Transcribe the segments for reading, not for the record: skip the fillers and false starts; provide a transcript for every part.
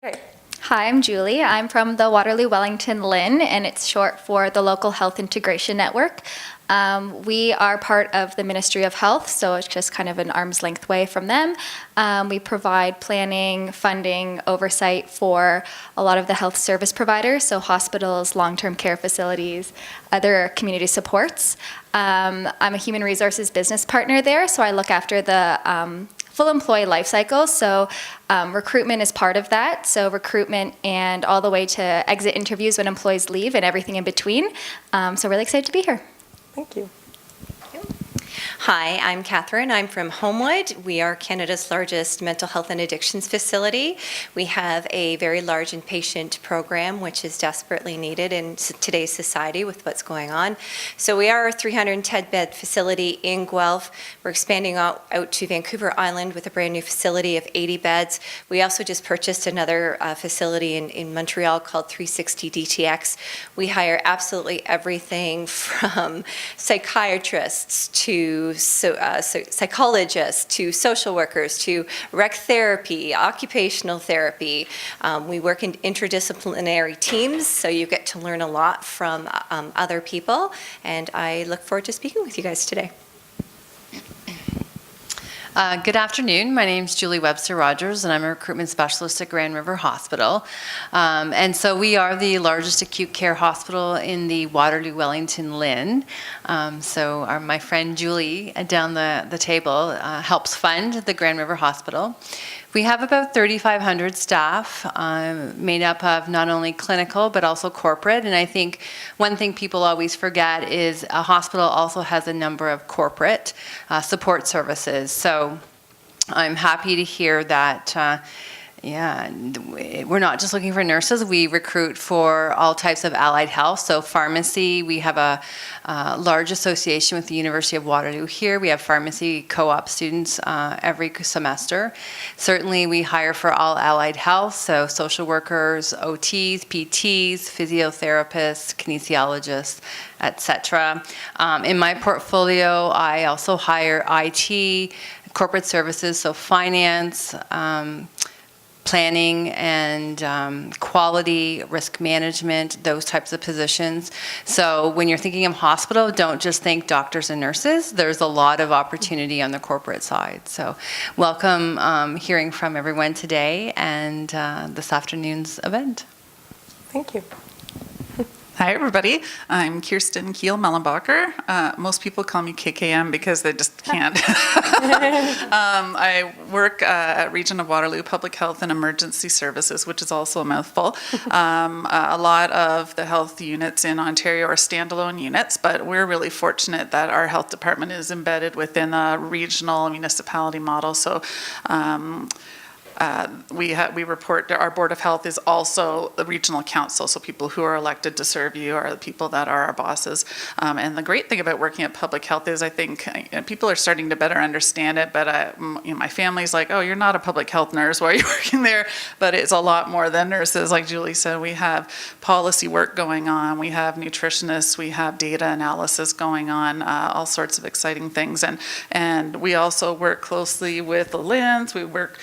Great. Hi, I'm Julie. I'm from the Waterloo Wellington LIN, and it's short for the Local Health Integration Network. We are part of the Ministry of Health, so it's just kind of an arm's length way from them. We provide planning, funding, oversight for a lot of the health service providers, so hospitals, long-term care facilities, other community supports. I'm a human resources business partner there, so I look after the full employee life cycle, so recruitment is part of that. So recruitment and all the way to exit interviews when employees leave and everything in between. So really excited to be here. Thank you. Hi, I'm Catherine. I'm from Homewood. We are Canada's largest mental health and addictions facility. We have a very large inpatient program, which is desperately needed in today's society with what's going on. So we are a 310-bed facility in Guelph. We're expanding out to Vancouver Island with a brand new facility of 80 beds. We also just purchased another facility in Montreal called 360 DTX. We hire absolutely everything from psychiatrists to psychologists, to social workers, to rec therapy, occupational therapy. We work in interdisciplinary teams, so you get to learn a lot from other people, and I look forward to speaking with you guys today. Good afternoon. My name is Julie Webster-Rogers, and I'm a recruitment specialist at Grand River Hospital. And so we are the largest acute care hospital in the Waterloo-Wellington LIN. So my friend Julie down the table helps fund the Grand River Hospital. We have about 3,500 staff made up of not only clinical but also corporate, and I think one thing people always forget is a hospital also has a number of corporate support services. So I'm happy to hear that we're not just looking for nurses. We recruit for all types of allied health. So pharmacy, we have a large association with the University of Waterloo here. We have pharmacy co-op students every semester. Certainly we hire for all allied health, so social workers, OTs, PTs, physiotherapists, kinesiologists, etc. In my portfolio, I also hire IT, corporate services, so finance, planning and quality, risk management, those types of positions. So when you're thinking of hospital, don't just think doctors and nurses. There's a lot of opportunity on the corporate side. So welcome hearing from everyone today and this afternoon's event. Thank you. Hi, everybody. I'm Kirsten Keel, Mellon. Most people call me KKM because they just can't. I work at Region of Waterloo Public Health and Emergency Services, which is also a mouthful. A lot of the health units in Ontario are standalone units, but we're really fortunate that our health department is embedded within a regional municipality model. So we report, our Board of Health is also the regional council, so people who are elected to serve you are the people that are our bosses. And the great thing about working at public health is I think people are starting to better understand it, but my family's like, oh, you're not a public health nurse, why are you working there? But it's a lot more than nurses. Like Julie said, we have policy work going on, we have nutritionists, we have data analysis going on, all sorts of exciting things. And we also work closely with the LINs, we work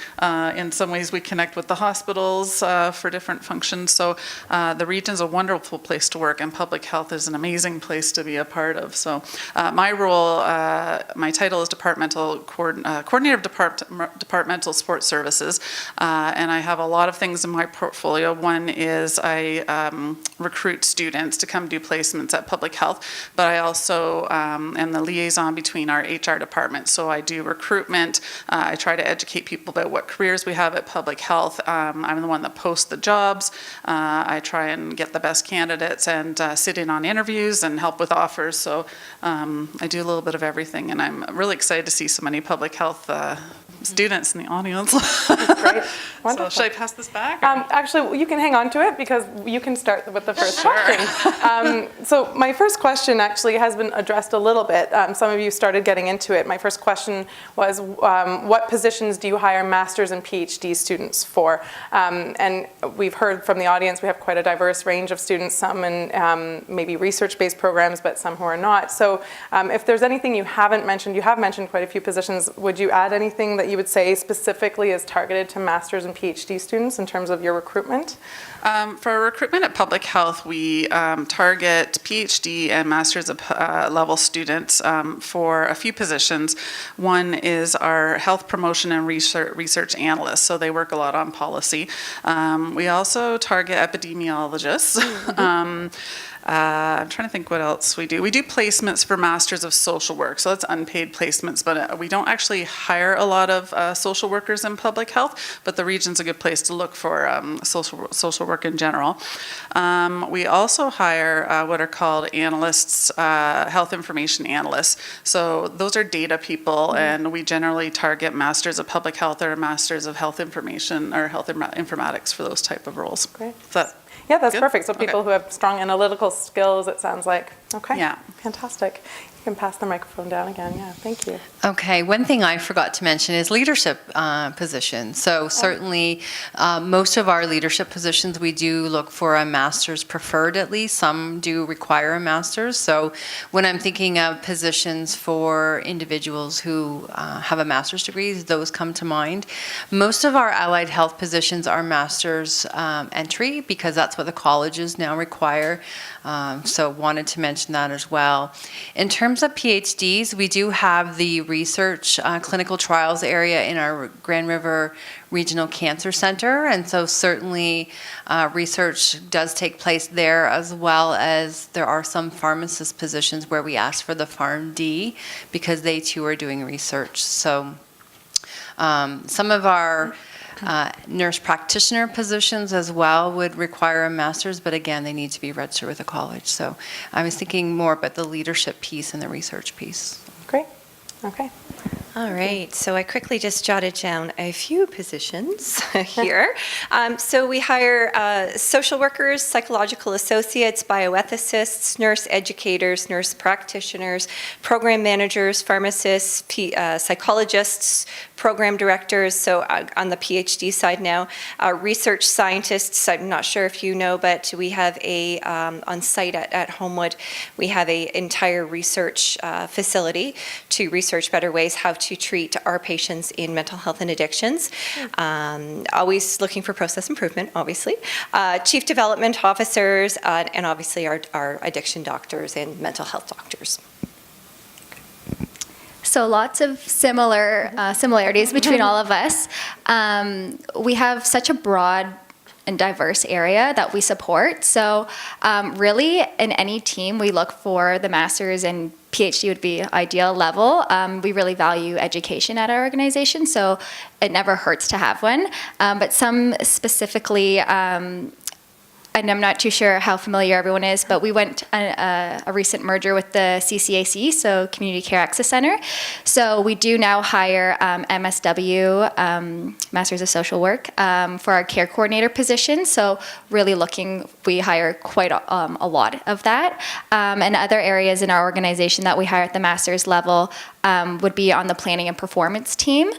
in some ways we connect with the hospitals for different functions. So the region's a wonderful place to work, and public health is an amazing place to be a part of. So my role, my title is Coordinator of Departmental Support Services, and I have a lot of things in my portfolio. One is I recruit students to come do placements at public health, but I also am the liaison between our HR department. So I do recruitment, I try to educate people about what careers we have at public health. I'm the one that posts the jobs. I try and get the best candidates and sit in on interviews and help with offers. So I do a little bit of everything, and I'm really excited to see so many public health students in the audience. Great. Wonderful. So should I pass this back? Actually, you can hang on to it because you can start with the first question. So my first question actually has been addressed a little bit. Some of you started getting into it. My first question was, what positions do you hire masters and PhD students for? And we've heard from the audience, we have quite a diverse range of students, some in maybe research-based programs, but some who are not. So if there's anything you haven't mentioned, you have mentioned quite a few positions. Would you add anything that you would say specifically is targeted to master's and PhD students in terms of your recruitment? For recruitment at Public Health, we target PhD and master's level students for a few positions. One is our health promotion and research analyst, so they work a lot on policy. We also target epidemiologists. I'm trying to think what else we do. We do placements for Masters of Social Work, so that's unpaid placements, but we don't actually hire a lot of social workers in public health, but the region's a good place to look for social work in general. We also hire what are called analysts, health information analysts. So those are data people, and we generally target Masters of Public Health or Masters of Health Information or Health Informatics for those type of roles. Great. So Yeah, that's good? perfect. So people who have strong analytical skills, it sounds like. Okay. Yeah. Fantastic. You can pass the microphone down again. Yeah, thank you. Okay, one thing I forgot to mention is leadership positions. So certainly, most of our leadership positions, we do look for a master's preferred at least. Some do require a master's. So when I'm thinking of positions for individuals who have a master's degree, those come to mind. Most of our allied health positions are master's entry because that's what the colleges now require. So wanted to mention that as well. In terms of PhDs, we do have the research clinical trials area in our Grand River Regional Cancer Center, and so certainly research does take place there, as well as there are some pharmacist positions where we ask for the PharmD because they too are doing research. So some of our nurse practitioner positions as well would require a master's, but again, they need to be registered with a college. So I was thinking more about the leadership piece and the research piece. Great. Okay. All right, so I quickly just jotted down a few positions here. So we hire social workers, psychological associates, bioethicists, nurse educators, nurse practitioners, program managers, pharmacists, psychologists, program directors. So on the PhD side now, research scientists, I'm not sure if you know, but we have on site at Homewood, we have an entire research facility to research better ways how to treat our patients in mental health and addictions. Always looking for process improvement, obviously. Chief development officers, and obviously our addiction doctors and mental health doctors. So lots of similarities between all of us. We have such a broad and diverse area that we support. So really, in any team, we look for the master's and PhD would be ideal level. We really value education at our organization, so it never hurts to have one. But some specifically, and I'm not too sure how familiar everyone is, but we went a recent merger with the CCAC, so Community Care Access Center. So we do now hire MSW, Masters of Social Work, for our care coordinator position. So really we hire quite a lot of that. And other areas in our organization that we hire at the master's level would be on the planning and performance team.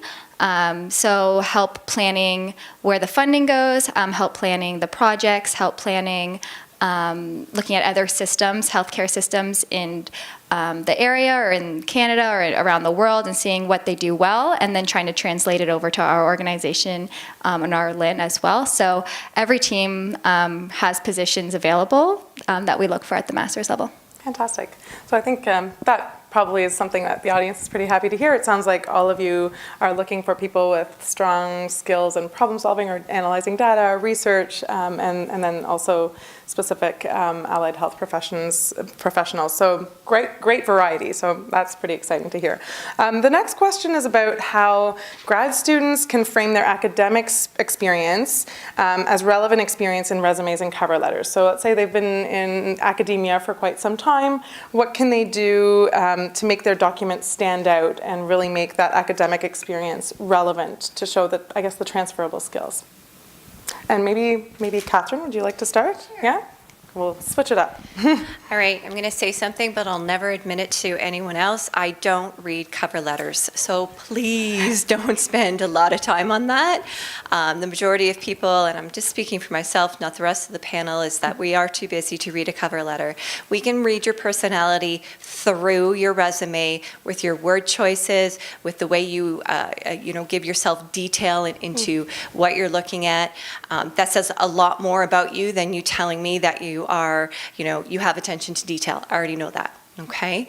So help planning where the funding goes, help planning the projects, help planning looking at other systems, healthcare systems in the area or in Canada or around the world and seeing what they do well and then trying to translate it over to our organization and our LIN as well. So every team has positions available that we look for at the master's level. Fantastic. So I think that probably is something that the audience is pretty happy to hear. It sounds like all of you are looking for people with strong skills in problem solving or analyzing data, research, and then also specific allied health professionals. So great variety. So that's pretty exciting to hear. The next question is about how grad students can frame their academic experience as relevant experience in resumes and cover letters. So let's say they've been in academia for quite some time. What can they do to make their documents stand out and really make that academic experience relevant to show that, I guess, the transferable skills? And maybe Catherine, would you like to start? Sure. Yeah? we'll switch it up. All right, I'm going to say something, but I'll never admit it to anyone else. I don't read cover letters, so please don't spend a lot of time on that. The majority of people, and I'm just speaking for myself, not the rest of the panel, is that we are too busy to read a cover letter. We can read your personality through your resume with your word choices, with the way you, give yourself detail into what you're looking at. That says a lot more about you than you telling me that you are, you have attention to detail. I already know that, okay?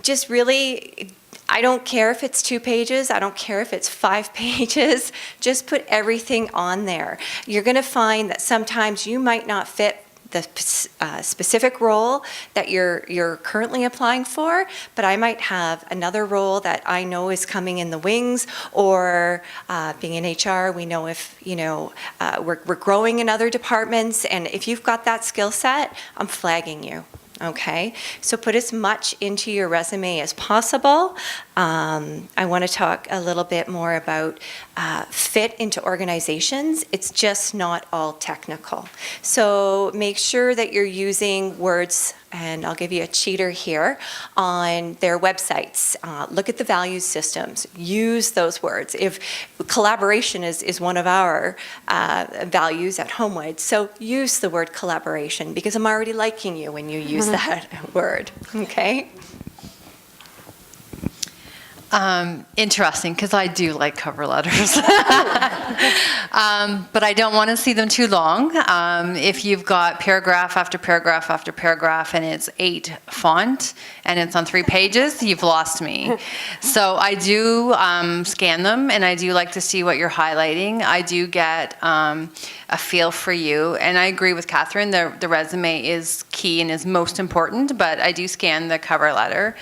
Just really, I don't care if it's 2 pages, I don't care if it's 5 pages, just put everything on there. You're gonna find that sometimes you might not fit the specific role that you're currently applying for, but I might have another role that I know is coming in the wings, or being in HR, we know if, we're growing in other departments, and if you've got that skill set, I'm flagging you. Okay, so put as much into your resume as possible. I want to talk a little bit more about fit into organizations. It's just not all technical. So make sure that you're using words, and I'll give you a cheater here, on their websites. Look at the values systems. Use those words. If collaboration is one of our values at Homewide, so use the word collaboration, because I'm already liking you when you use that word, okay? Interesting, because I do like cover letters. But I don't want to see them too long. If you've got paragraph after paragraph after paragraph and it's 8 font and it's on 3 pages, you've lost me. So I do scan them, and I do like to see what you're highlighting. I do get a feel for you. And I agree with Catherine, the resume is key and is most important, but I do scan the cover letter.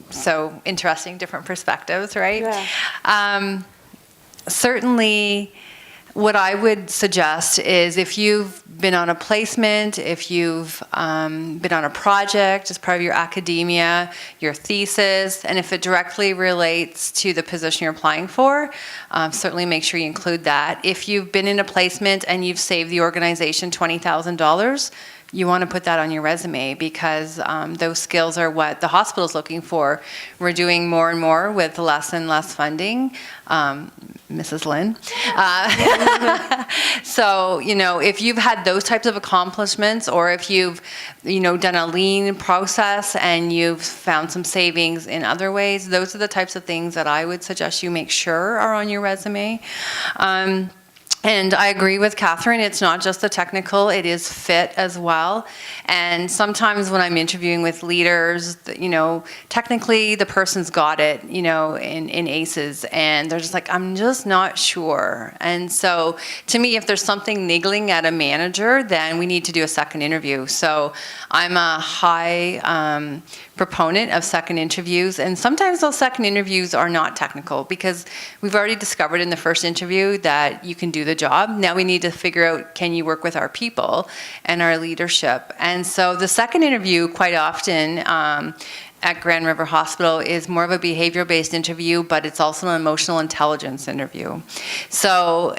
So interesting, different perspectives, right? Yeah. Certainly, what I would suggest is if you've been on a placement, if you've been on a project as part of your academia, your thesis, and if it directly relates to the position you're applying for, certainly make sure you include that. If you've been in a placement and you've saved the organization $20,000, you want to put that on your resume, because those skills are what the hospital's looking for. We're doing more and more with less and less funding, Mrs. Lynn. So, if you've had those types of accomplishments, or if you've, done a lean process and you've found some savings in other ways, those are the types of things that I would suggest you make sure are on your resume. And I agree with Catherine, it's not just the technical, it is fit as well. And sometimes when I'm interviewing with leaders, technically the person's got it, in ACEs, and they're just like, I'm just not sure. And so to me, if there's something niggling at a manager, then we need to do a second interview. So I'm a high proponent of second interviews, and sometimes those second interviews are not technical, because we've already discovered in the first interview that you can do the job. Now we need to figure out, can you work with our people and our leadership? And so the second interview quite often at Grand River Hospital is more of a behavioral-based interview, but it's also an emotional intelligence interview. So,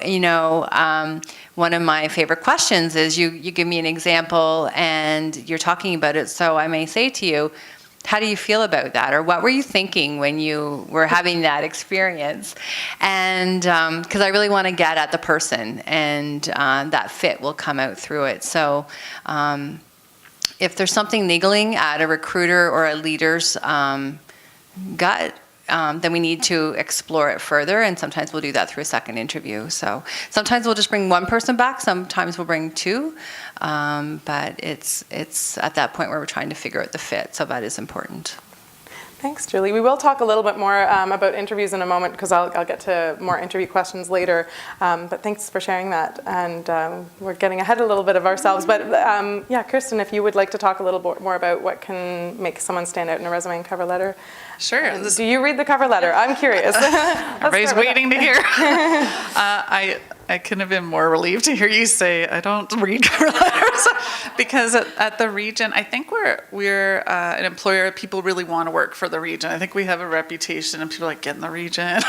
one of my favorite questions is you give me an example and you're talking about it, so I may say to you, how do you feel about that? Or what were you thinking when you were having that experience? And because I really want to get at the person, and that fit will come out through it. So if there's something niggling at a recruiter or a leader's gut, then we need to explore it further, and sometimes we'll do that through a second interview. So sometimes we'll just bring one person back, sometimes we'll bring 2, but it's at that point where we're trying to figure out the fit, so that is important. Thanks, Julie. We will talk a little bit more about interviews in a moment, because I'll get to more interview questions later. But thanks for sharing that. And we're getting ahead a little bit of ourselves. But yeah, Kirsten, if you would like to talk a little bit more about what can make someone stand out in a resume and cover letter. Sure. Do you read the cover letter? I'm curious. Everybody's waiting to hear. I couldn't have been more relieved to hear you say I don't read cover letters, because at the region, I think we're an employer. People really want to work for the region. I think we have a reputation, and people are like, get in the region.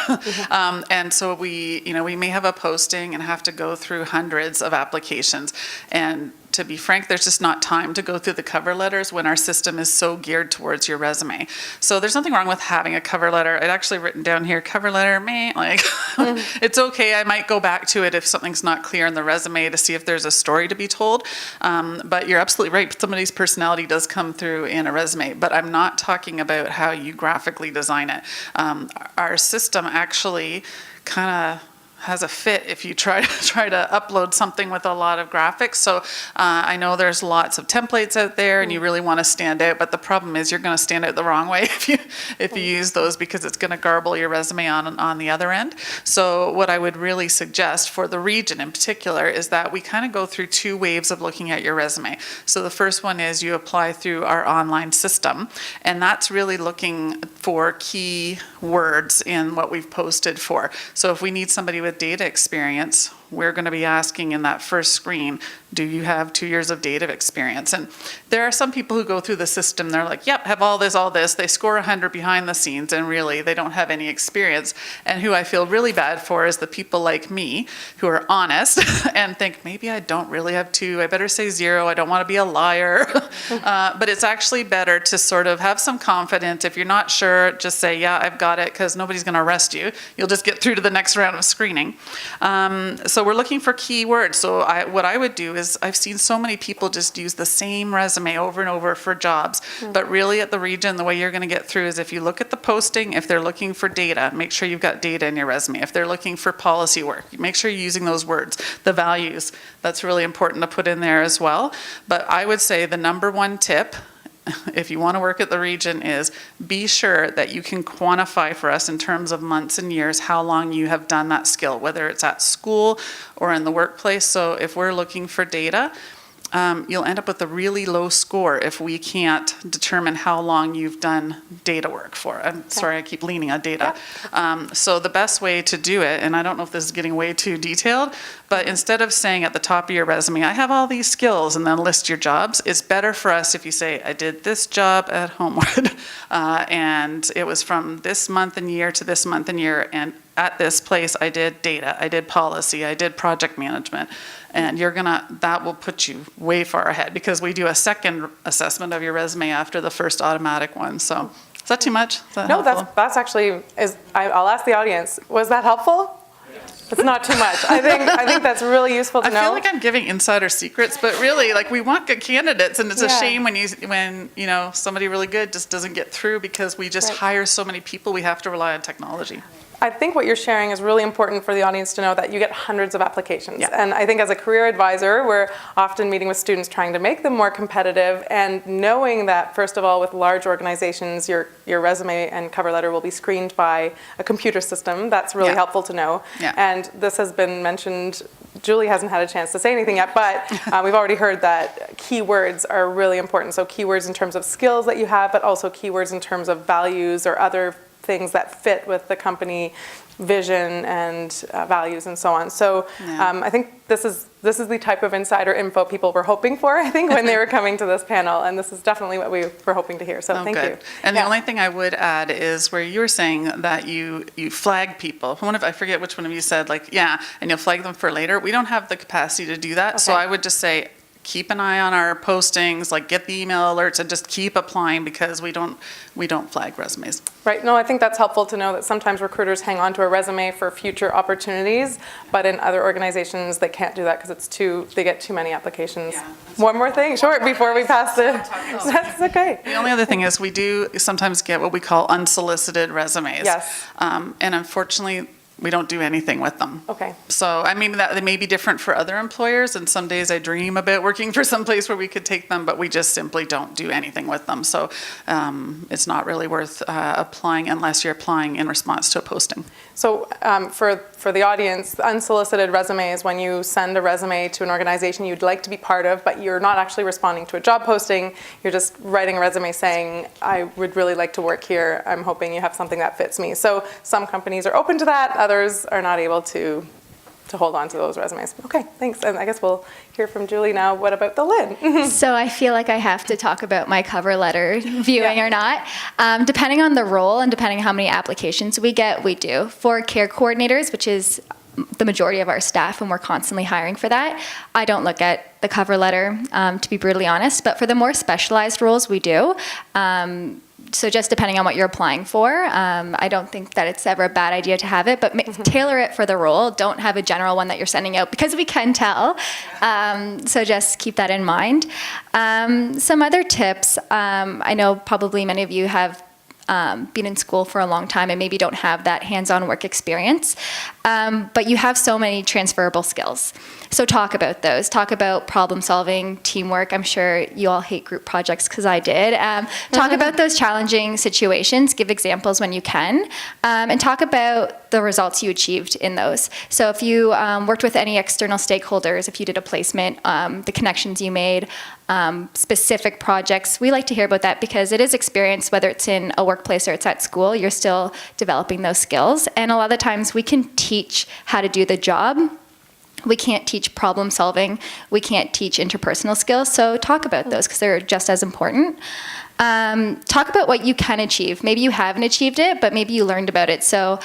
And so we may have a posting and have to go through hundreds of applications, and to be frank, there's just not time to go through the cover letters when our system is so geared towards your resume. So there's nothing wrong with having a cover letter. I'd actually written down here, cover letter, it's okay. I might go back to it if something's not clear in the resume to see if there's a story to be told. But you're absolutely right. Somebody's personality does come through in a resume, but I'm not talking about how you graphically design it. Our system actually kind of has a fit if you try to upload something with a lot of graphics. So I know there's lots of templates out there and you really want to stand out, but the problem is you're going to stand out the wrong way if you use those, because it's going to garble your resume on the other end. So what I would really suggest for the region in particular is that we kind of go through two waves of looking at your resume. So the first one is you apply through our online system, and that's really looking for key words in what we've posted for. So if we need somebody with data experience, we're going to be asking in that first screen, do you have 2 years of data experience? And there are some people who go through the system, they're like, yep, have all this. They score 100 behind the scenes, and really they don't have any experience. And who I feel really bad for is the people like me who are honest and think, maybe I don't really have 2, I better say 0, I don't want to be a liar. But it's actually better to sort of have some confidence. If you're not sure, just say, yeah, I've got it, because nobody's going to arrest you. You'll just get through to the next round of screening. So we're looking for keywords. So what I would do is, I've seen so many people just use the same resume over and over for jobs, but really at the region, the way you're going to get through is if you look at the posting, if they're looking for data, make sure you've got data in your resume. If they're looking for policy work, make sure you're using those words. The values, that's really important to put in there as well. But I would say the number one tip, if you want to work at the region, is be sure that you can quantify for us in terms of months and years how long you have done that skill, whether it's at school or in the workplace. So if we're looking for data, you'll end up with a really low score if we can't determine how long you've done data work for. I'm sorry, I keep leaning on data. So the best way to do it, and I don't know if this is getting way too detailed, but instead of saying at the top of your resume, I have all these skills, and then list your jobs, it's better for us if you say, I did this job at Homewood, and it was from this month and year to this month and year, and at this place I did data, I did policy, I did project management. And that will put you way far ahead, because we do a second assessment of your resume after the first automatic one. So is that too much? Is that No, helpful? that's actually, I'll ask the audience, was that helpful? It's not too much. I think that's really useful to know. I feel like I'm giving insider secrets, but really, like, we want good candidates, and it's a shame when somebody really good just doesn't get through, because we just hire so many people, we have to rely on technology. I think what you're sharing is really important for the audience to know, that you get hundreds of applications. Yeah. And I think as a career advisor, we're often meeting with students trying to make them more competitive, and knowing that, first of all, with large organizations, your resume and cover letter will be screened by a computer system. That's really helpful to know. Yeah. And this has been mentioned. Julie hasn't had a chance to say anything yet, but we've already heard that keywords are really important. So keywords in terms of skills that you have, but also keywords in terms of values or other things that fit with the company vision and values and so on. So I think this is the type of insider info people were hoping for, I think, when they were coming to this panel, and this is definitely what we were hoping to hear. So thank you. And the only thing I would add is where you were saying that you flag people. I forget which one of you said, and you'll flag them for later. We don't have the capacity to do that. So I would just say, keep an eye on our postings, get the email alerts, and just keep applying, because we don't flag resumes. Right. No, I think that's helpful to know that sometimes recruiters hang on to a resume for future opportunities, but in other organizations they can't do that because they get too many applications. Yeah, one more thing, short, before we pass that's okay. The only other thing is we do sometimes get what we call unsolicited resumes. Yes. And unfortunately, we don't do anything with them. Okay. So, I mean, that they may be different for other employers, and some days I dream about working for some place where we could take them, but we just simply don't do anything with them. So it's not really worth applying unless you're applying in response to a posting. So for the audience, unsolicited resume is when you send a resume to an organization you'd like to be part of, but you're not actually responding to a job posting. You're just writing a resume saying, I would really like to work here. I'm hoping you have something that fits me. So some companies are open to that. Others are not able to hold on to those resumes. Okay, thanks. And I guess we'll hear from Julie now. What about the Lynn? So I feel like I have to talk about my cover letter, viewing or not. Depending on the role and depending on how many applications we get, we do. For care coordinators, which is the majority of our staff, and we're constantly hiring for that. I don't look at the cover letter, to be brutally honest, but for the more specialized roles, we do. So just depending on what you're applying for, I don't think that it's ever a bad idea to have it, but tailor it for the role. Don't have a general one that you're sending out, because we can tell. So just keep that in mind. Some other tips, I know probably many of you have been in school for a long time and maybe don't have that hands-on work experience, but you have so many transferable skills. So talk about those. Talk about problem solving, teamwork. I'm sure you all hate group projects, because I did. Talk about those challenging situations. Give examples when you can. And talk about the results you achieved in those. So if you worked with any external stakeholders, if you did a placement, the connections you made, specific projects, we like to hear about that, because it is experience, whether it's in a workplace or it's at school, you're still developing those skills. And a lot of the times we can teach how to do the job. We can't teach problem solving. We can't teach interpersonal skills. So talk about those, because they're just as important. Talk about what you can achieve. Maybe you haven't achieved it, but maybe you learned about it. So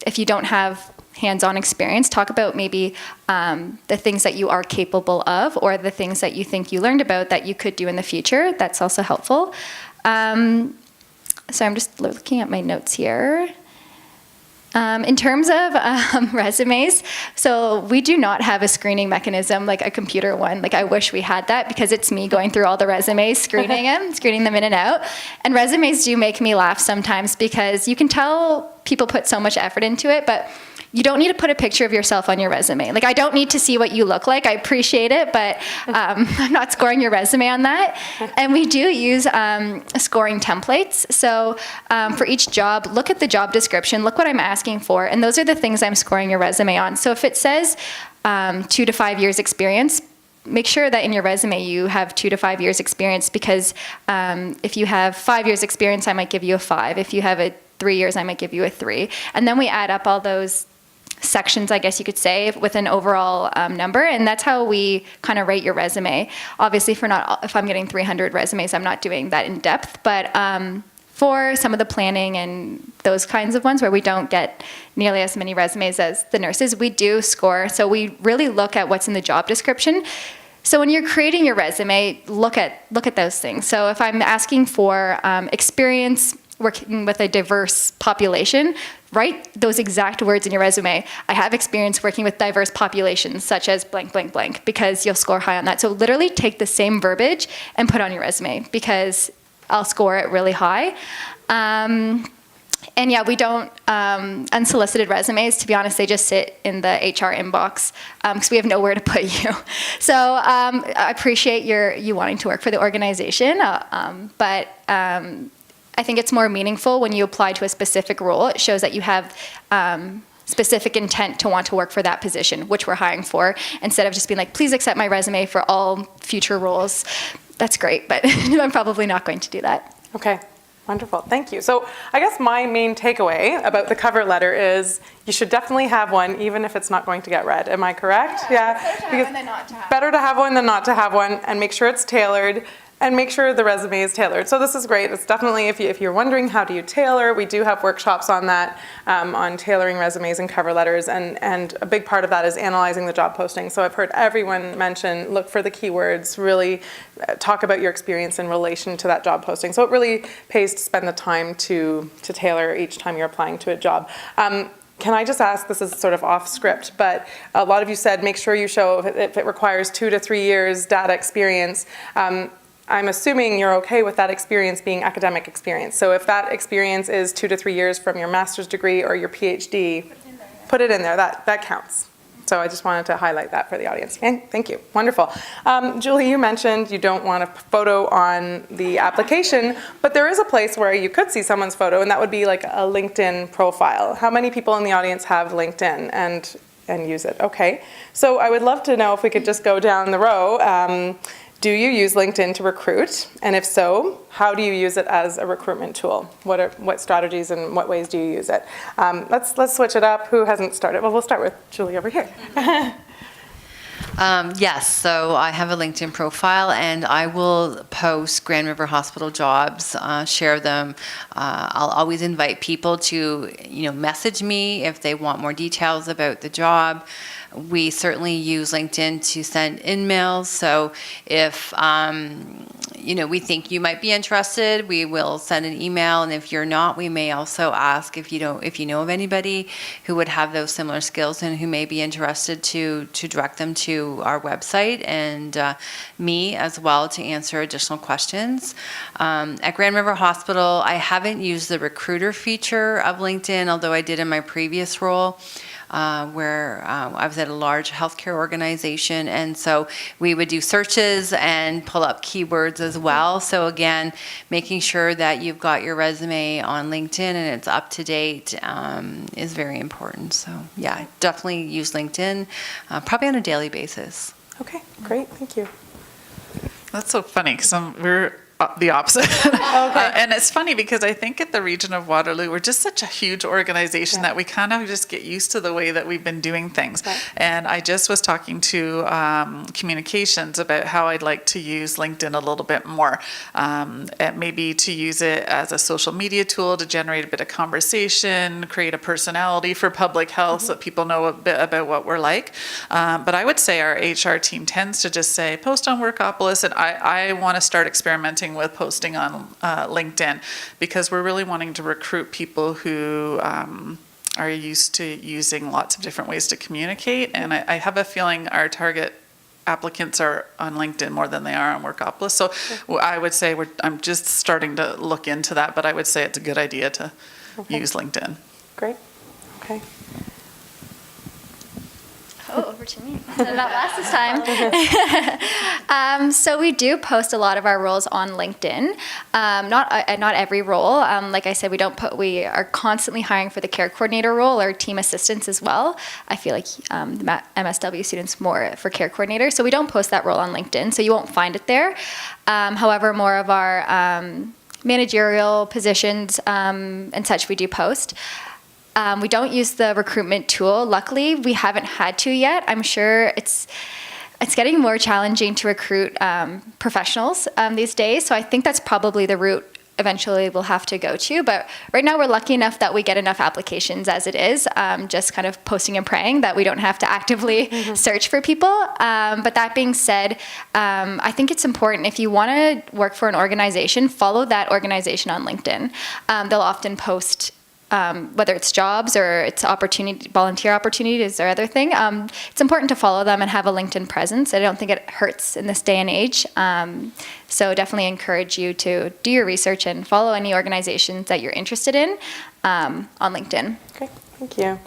if you don't have hands-on experience, talk about maybe the things that you are capable of, or the things that you think you learned about that you could do in the future. That's also helpful. So I'm just looking at my notes here. In terms of resumes, so we do not have a screening mechanism like a computer one. Like, I wish we had that, because it's me going through all the resumes, screening them in and out. And resumes do make me laugh sometimes, because you can tell people put so much effort into it, but you don't need to put a picture of yourself on your resume. Like, I don't need to see what you look like. I appreciate it, but I'm not scoring your resume on that. And we do use scoring templates. So for each job, look at the job description, look what I'm asking for, and those are the things I'm scoring your resume on. So if it says 2 to 5 years experience, make sure that in your resume you have 2 to 5 years experience, because if you have 5 years experience, I might give you a 5. If you have 3 years, I might give you a 3. And then we add up all those sections, I guess you could say, with an overall number, and that's how we kind of rate your resume. Obviously, if I'm getting 300 resumes, I'm not doing that in depth, but for some of the planning and those kinds of ones where we don't get nearly as many resumes as the nurses, we do score. So we really look at what's in the job description. So when you're creating your resume, look at those things. So if I'm asking for experience working with a diverse population, write those exact words in your resume. I have experience working with diverse populations, such as blank, blank, blank, because you'll score high on that. So literally take the same verbiage and put on your resume, because I'll score it really high. And yeah, we don't, unsolicited resumes, to be honest, they just sit in the HR inbox, because we have nowhere to put you. So I appreciate you wanting to work for the organization, but I think it's more meaningful when you apply to a specific role. It shows that you have specific intent to want to work for that position, which we're hiring for, instead of just being like, please accept my resume for all future roles. That's great, but I'm probably not going to do that. Okay, wonderful, thank you. So I guess my main takeaway about the cover letter is you should definitely have one, even if it's not going to get read. Am I correct? Better to have one than not to have one, and make sure it's tailored. And make sure the resume is tailored. So this is great. It's definitely, if you're wondering how do you tailor, we do have workshops on that, on tailoring resumes and cover letters. And a big part of that is analyzing the job posting. So I've heard everyone mention, look for the keywords, really talk about your experience in relation to that job posting. So it really pays to spend the time to tailor each time you're applying to a job. Can I just ask, this is sort of off script, but a lot of you said make sure you show if it requires 2 to 3 years data experience. I'm assuming you're okay with that experience being academic experience. So if that experience is 2 to 3 years from your master's degree or your PhD, put it in there. That counts. So I just wanted to highlight that for the audience. Okay, thank you. Wonderful. Julie, you mentioned you don't want a photo on the application, but there is a place where you could see someone's photo, and that would be like a LinkedIn profile. How many people in the audience have LinkedIn and use it? Okay. So I would love to know if we could just go down the row. Do you use LinkedIn to recruit? And if so, how do you use it as a recruitment tool? What strategies and what ways do you use it? Let's switch it up. Who hasn't started? Well, we'll start with Julie over here. Yes, so I have a LinkedIn profile, and I will post Grand River Hospital jobs, share them. I'll always invite people to, message me if they want more details about the job. We certainly use LinkedIn to send in-mails, so if we think you might be interested, we will send an email, and if you're not, we may also ask if you know of anybody who would have those similar skills and who may be interested to direct them to our website, and me as well to answer additional questions. At Grand River Hospital, I haven't used the recruiter feature of LinkedIn, although I did in my previous role. Where I was at a large healthcare organization, and so we would do searches and pull up keywords as well. So again, making sure that you've got your resume on LinkedIn and it's up to date is very important. So yeah, definitely use LinkedIn, probably on a daily basis. Okay, great, thank you. That's so funny because we're the opposite. And it's funny because I think at the region of Waterloo, we're just such a huge organization that we kind of just get used to the way that we've been doing things. Right. And I just was talking to communications about how I'd like to use LinkedIn a little bit more. And maybe to use it as a social media tool to generate a bit of conversation, create a personality for public health so that people know a bit about what we're like. But I would say our HR team tends to just say, post on Workopolis, and I want to start experimenting with posting on LinkedIn, because we're really wanting to recruit people who are used to using lots of different ways to communicate. And I have a feeling our target applicants are on LinkedIn more than they are on Workopolis. So I would say I'm just starting to look into that, but I would say it's a good idea to use LinkedIn. Great, okay. Oh, over to me. Not last this time. So we do post a lot of our roles on LinkedIn. Not every role. Like I said, we are constantly hiring for the care coordinator role or team assistants as well. I feel like the MSW students more for care coordinator. So we don't post that role on LinkedIn, so you won't find it there. However, more of our managerial positions and such we do post. We don't use the recruitment tool. Luckily, we haven't had to yet. I'm sure it's getting more challenging to recruit professionals these days. So I think that's probably the route eventually we'll have to go to. But right now, we're lucky enough that we get enough applications as it is, just kind of posting and praying that we don't have to actively search for people. But that being said, I think it's important, if you want to work for an organization, follow that organization on LinkedIn. They'll often post whether it's jobs or it's volunteer opportunities or other thing. It's important to follow them and have a LinkedIn presence. I don't think it hurts in this day and age. So definitely encourage you to do your research and follow any organizations that you're interested in on LinkedIn. Great, thank you.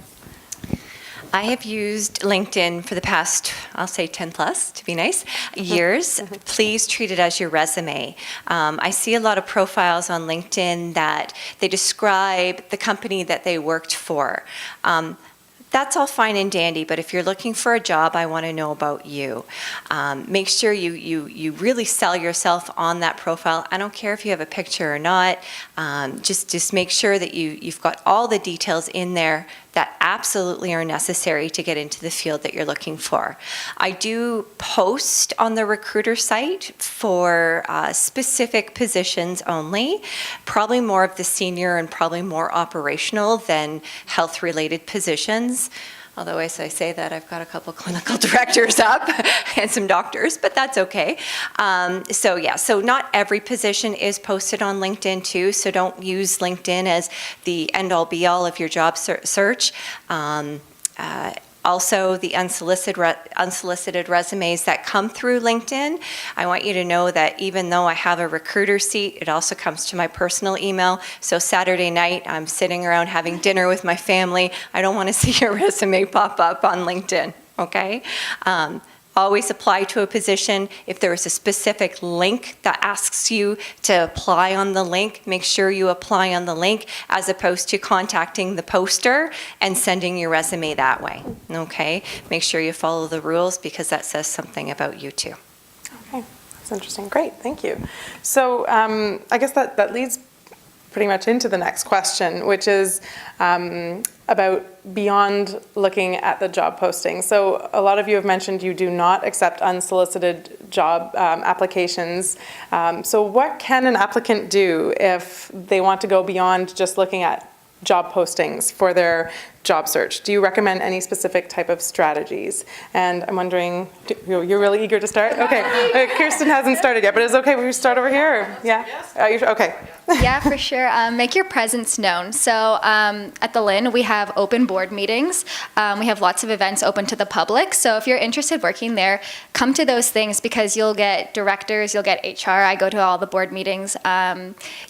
I have used LinkedIn for the past, I'll say 10 plus, to be nice, years. Please treat it as your resume. I see a lot of profiles on LinkedIn that they describe the company that they worked for. That's all fine and dandy, but if you're looking for a job, I want to know about you. Make sure you really sell yourself on that profile. I don't care if you have a picture or not. Just make sure that you've got all the details in there that absolutely are necessary to get into the field that you're looking for. I do post on the recruiter site for specific positions only, probably more of the senior and probably more operational than health-related positions. Although as I say that, I've got a couple clinical directors up and some doctors, but that's okay. So not every position is posted on LinkedIn too, so don't use LinkedIn as the end-all be-all of your job search. Also, the unsolicited resumes that come through LinkedIn, I want you to know that even though I have a recruiter seat, it also comes to my personal email. So Saturday night, I'm sitting around having dinner with my family. I don't want to see your resume pop up on LinkedIn, okay? Always apply to a position. If there is a specific link that asks you to apply on the link, make sure you apply on the link as opposed to contacting the poster and sending your resume that way, okay? Make sure you follow the rules because that says something about you too. Okay, that's interesting. Great, thank you. So I guess that leads pretty much into the next question, which is about beyond looking at the job posting. So a lot of you have mentioned you do not accept unsolicited job applications. So what can an applicant do if they want to go beyond just looking at job postings for their job search? Do you recommend any specific type of strategies? And I'm wondering, you're really eager to start? Okay, Kirsten hasn't started yet, but is it okay if we start over here? Or, yeah? Okay. Yeah, for sure. Make your presence known. So at the Lynn, we have open board meetings. We have lots of events open to the public. So if you're interested working there, come to those things because you'll get directors, you'll get HR. I go to all the board meetings.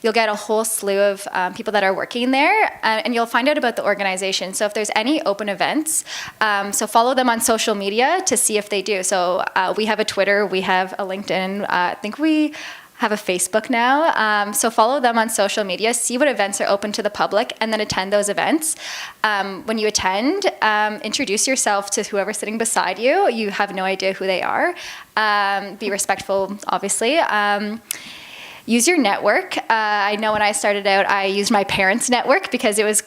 You'll get a whole slew of people that are working there, and you'll find out about the organization. So if there's any open events, so follow them on social media to see if they do. So we have a Twitter, we have a LinkedIn. I think we have a Facebook now. So follow them on social media, see what events are open to the public, and then attend those events. When you attend, introduce yourself to whoever's sitting beside you. You have no idea who they are. Be respectful, obviously. Use your network. I know when I started out, I used my parents' network because it was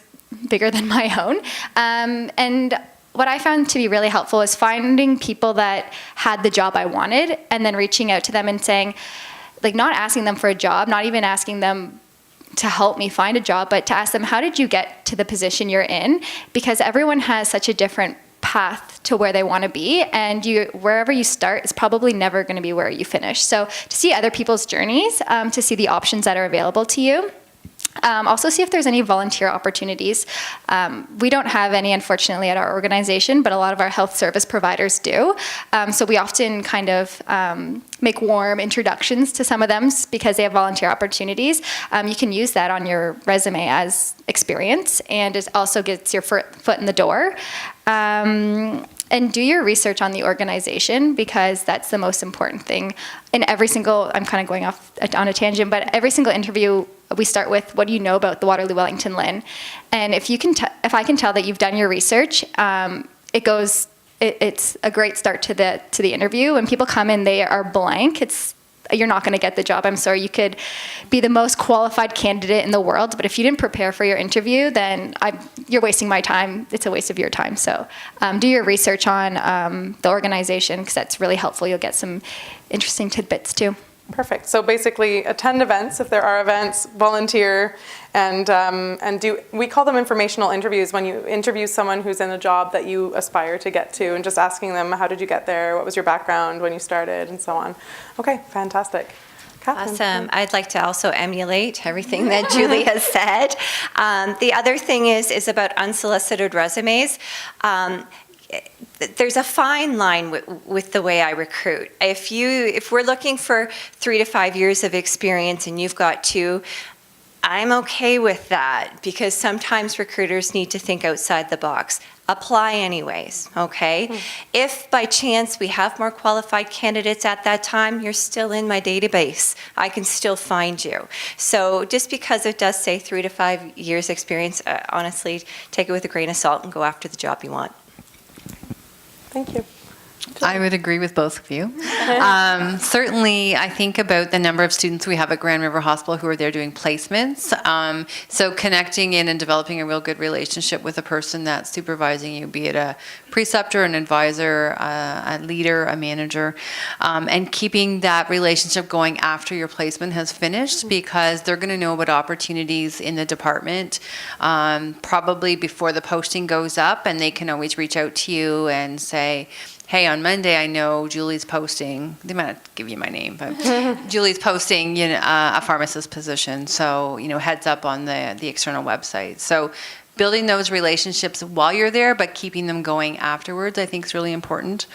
bigger than my own. And what I found to be really helpful is finding people that had the job I wanted and then reaching out to them and saying, like, not asking them for a job, not even asking them to help me find a job, but to ask them, how did you get to the position you're in? Because everyone has such a different path to where they want to be, and wherever you start is probably never going to be where you finish. So to see other people's journeys, to see the options that are available to you. Also see if there's any volunteer opportunities. We don't have any, unfortunately, at our organization, but a lot of our health service providers do. So we often kind of make warm introductions to some of them because they have volunteer opportunities. You can use that on your resume as experience, and it also gets your foot in the door. And do your research on the organization, because that's the most important thing. In every single, I'm kind of going off on a tangent, but every single interview we start with, what do you know about the Waterloo Wellington Lynn? And if I can tell that you've done your research, it's a great start to the interview. When people come in, they are blank. You're not going to get the job. I'm sorry. You could be the most qualified candidate in the world, but if you didn't prepare for your interview, then you're wasting my time. It's a waste of your time. So do your research on the organization, because that's really helpful. You'll get some interesting tidbits too. Perfect. So basically, attend events if there are events, volunteer, and we call them informational interviews, when you interview someone who's in a job that you aspire to get to, and just asking them, how did you get there? What was your background when you started, and so on. Okay, fantastic. Catherine. Awesome. I'd like to also emulate everything that Julie has said. The other thing is about unsolicited resumes. There's a fine line with the way I recruit. If we're looking for 3 to 5 years of experience and you've got 2, I'm okay with that, because sometimes recruiters need to think outside the box. Apply anyways, okay? If by chance we have more qualified candidates at that time, you're still in my database. I can still find you. So just because it does say 3 to 5 years experience, honestly, take it with a grain of salt and go after the job you want. Thank you. I would agree with both of you. Certainly, I think about the number of students we have at Grand River Hospital who are there doing placements. So connecting in and developing a real good relationship with a person that's supervising you, be it a preceptor, an advisor, a leader, a manager, and keeping that relationship going after your placement has finished, because they're going to know about opportunities in the department probably before the posting goes up, and they can always reach out to you and say, hey, on Monday, I know Julie's posting, they might not give you my name, but Julie's posting a pharmacist position. So, heads up on the external website. So building those relationships while you're there, but keeping them going afterwards, I think is really important.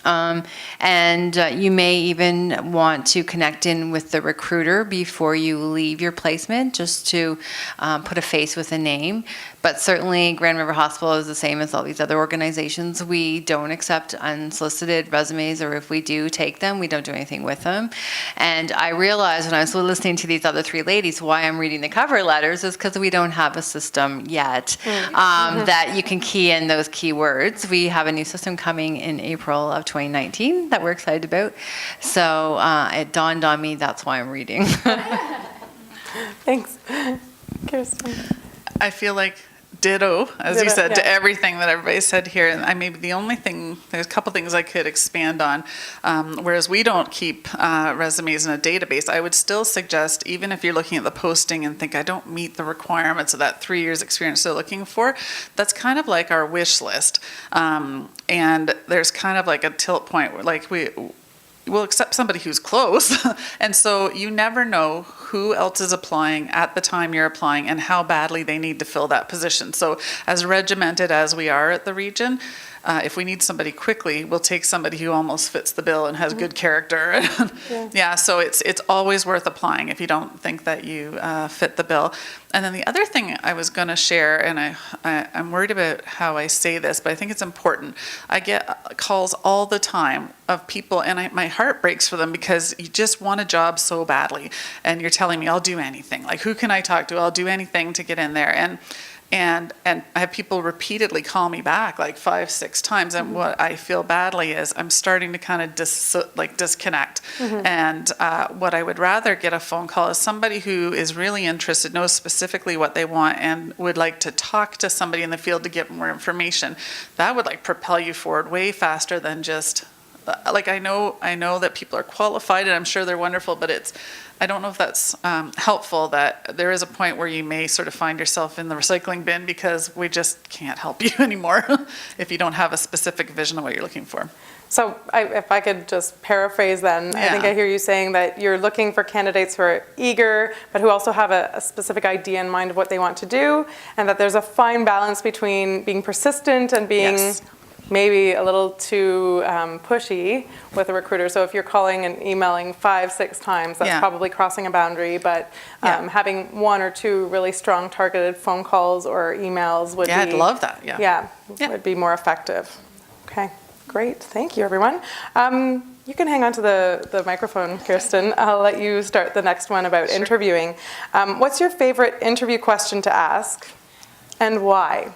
And you may even want to connect in with the recruiter before you leave your placement, just to put a face with a name. But certainly Grand River Hospital is the same as all these other organizations. We don't accept unsolicited resumes, or if we do take them, we don't do anything with them. And I realized when I was listening to these other 3 ladies, why I'm reading the cover letters is because we don't have a system yet that you can key in those keywords. We have a new system coming in April of 2019 that we're excited about. So it dawned on me, that's why I'm reading. Thanks. Kirsten. I feel like ditto, as you Ditto, said, to yeah. everything that everybody said here. And I maybe the only thing, there's a couple things I could expand on. Whereas we don't keep resumes in a database, I would still suggest, even if you're looking at the posting and think, I don't meet the requirements of that 3 years experience they're looking for, that's kind of like our wish list. And there's kind of like a tilt point where like we'll accept somebody who's close. And so you never know who else is applying at the time you're applying and how badly they need to fill that position. So as regimented as we are at the region, if we need somebody quickly, we'll take somebody who almost fits the bill and has good character. Yeah, so it's always worth applying if you don't think that you fit the bill. And then the other thing I was going to share, and I'm worried about how I say this, but I think it's important. I get calls all the time of people, and my heart breaks for them because you just want a job so badly, and you're telling me, I'll do anything. Like, who can I talk to? I'll do anything to get in there. And I have people repeatedly call me back like 5-6 times, and what I feel badly is I'm starting to kind of disconnect. And what I would rather get a phone call is somebody who is really interested, knows specifically what they want, and would like to talk to somebody in the field to get more information. That would like propel you forward way faster than just like I know that people are qualified, and I'm sure they're wonderful, but I don't know if that's helpful, that there is a point where you may sort of find yourself in the recycling bin because we just can't help you anymore if you don't have a specific vision of what you're looking for. So if I could just paraphrase then, I think I hear you saying that you're looking for candidates who are eager, but who also have a specific idea in mind of what they want to do, and that there's a fine balance between being persistent and being maybe a little too pushy with a recruiter. So if you're calling and emailing 5-6 times, that's probably crossing a boundary, but having 1 or 2 really strong targeted phone calls or emails would be... I'd love that, would be more effective. Okay, great. Thank you, everyone. You can hang on to the microphone, Kirsten. I'll let you start the next one about interviewing. What's your favorite interview question to ask, and why?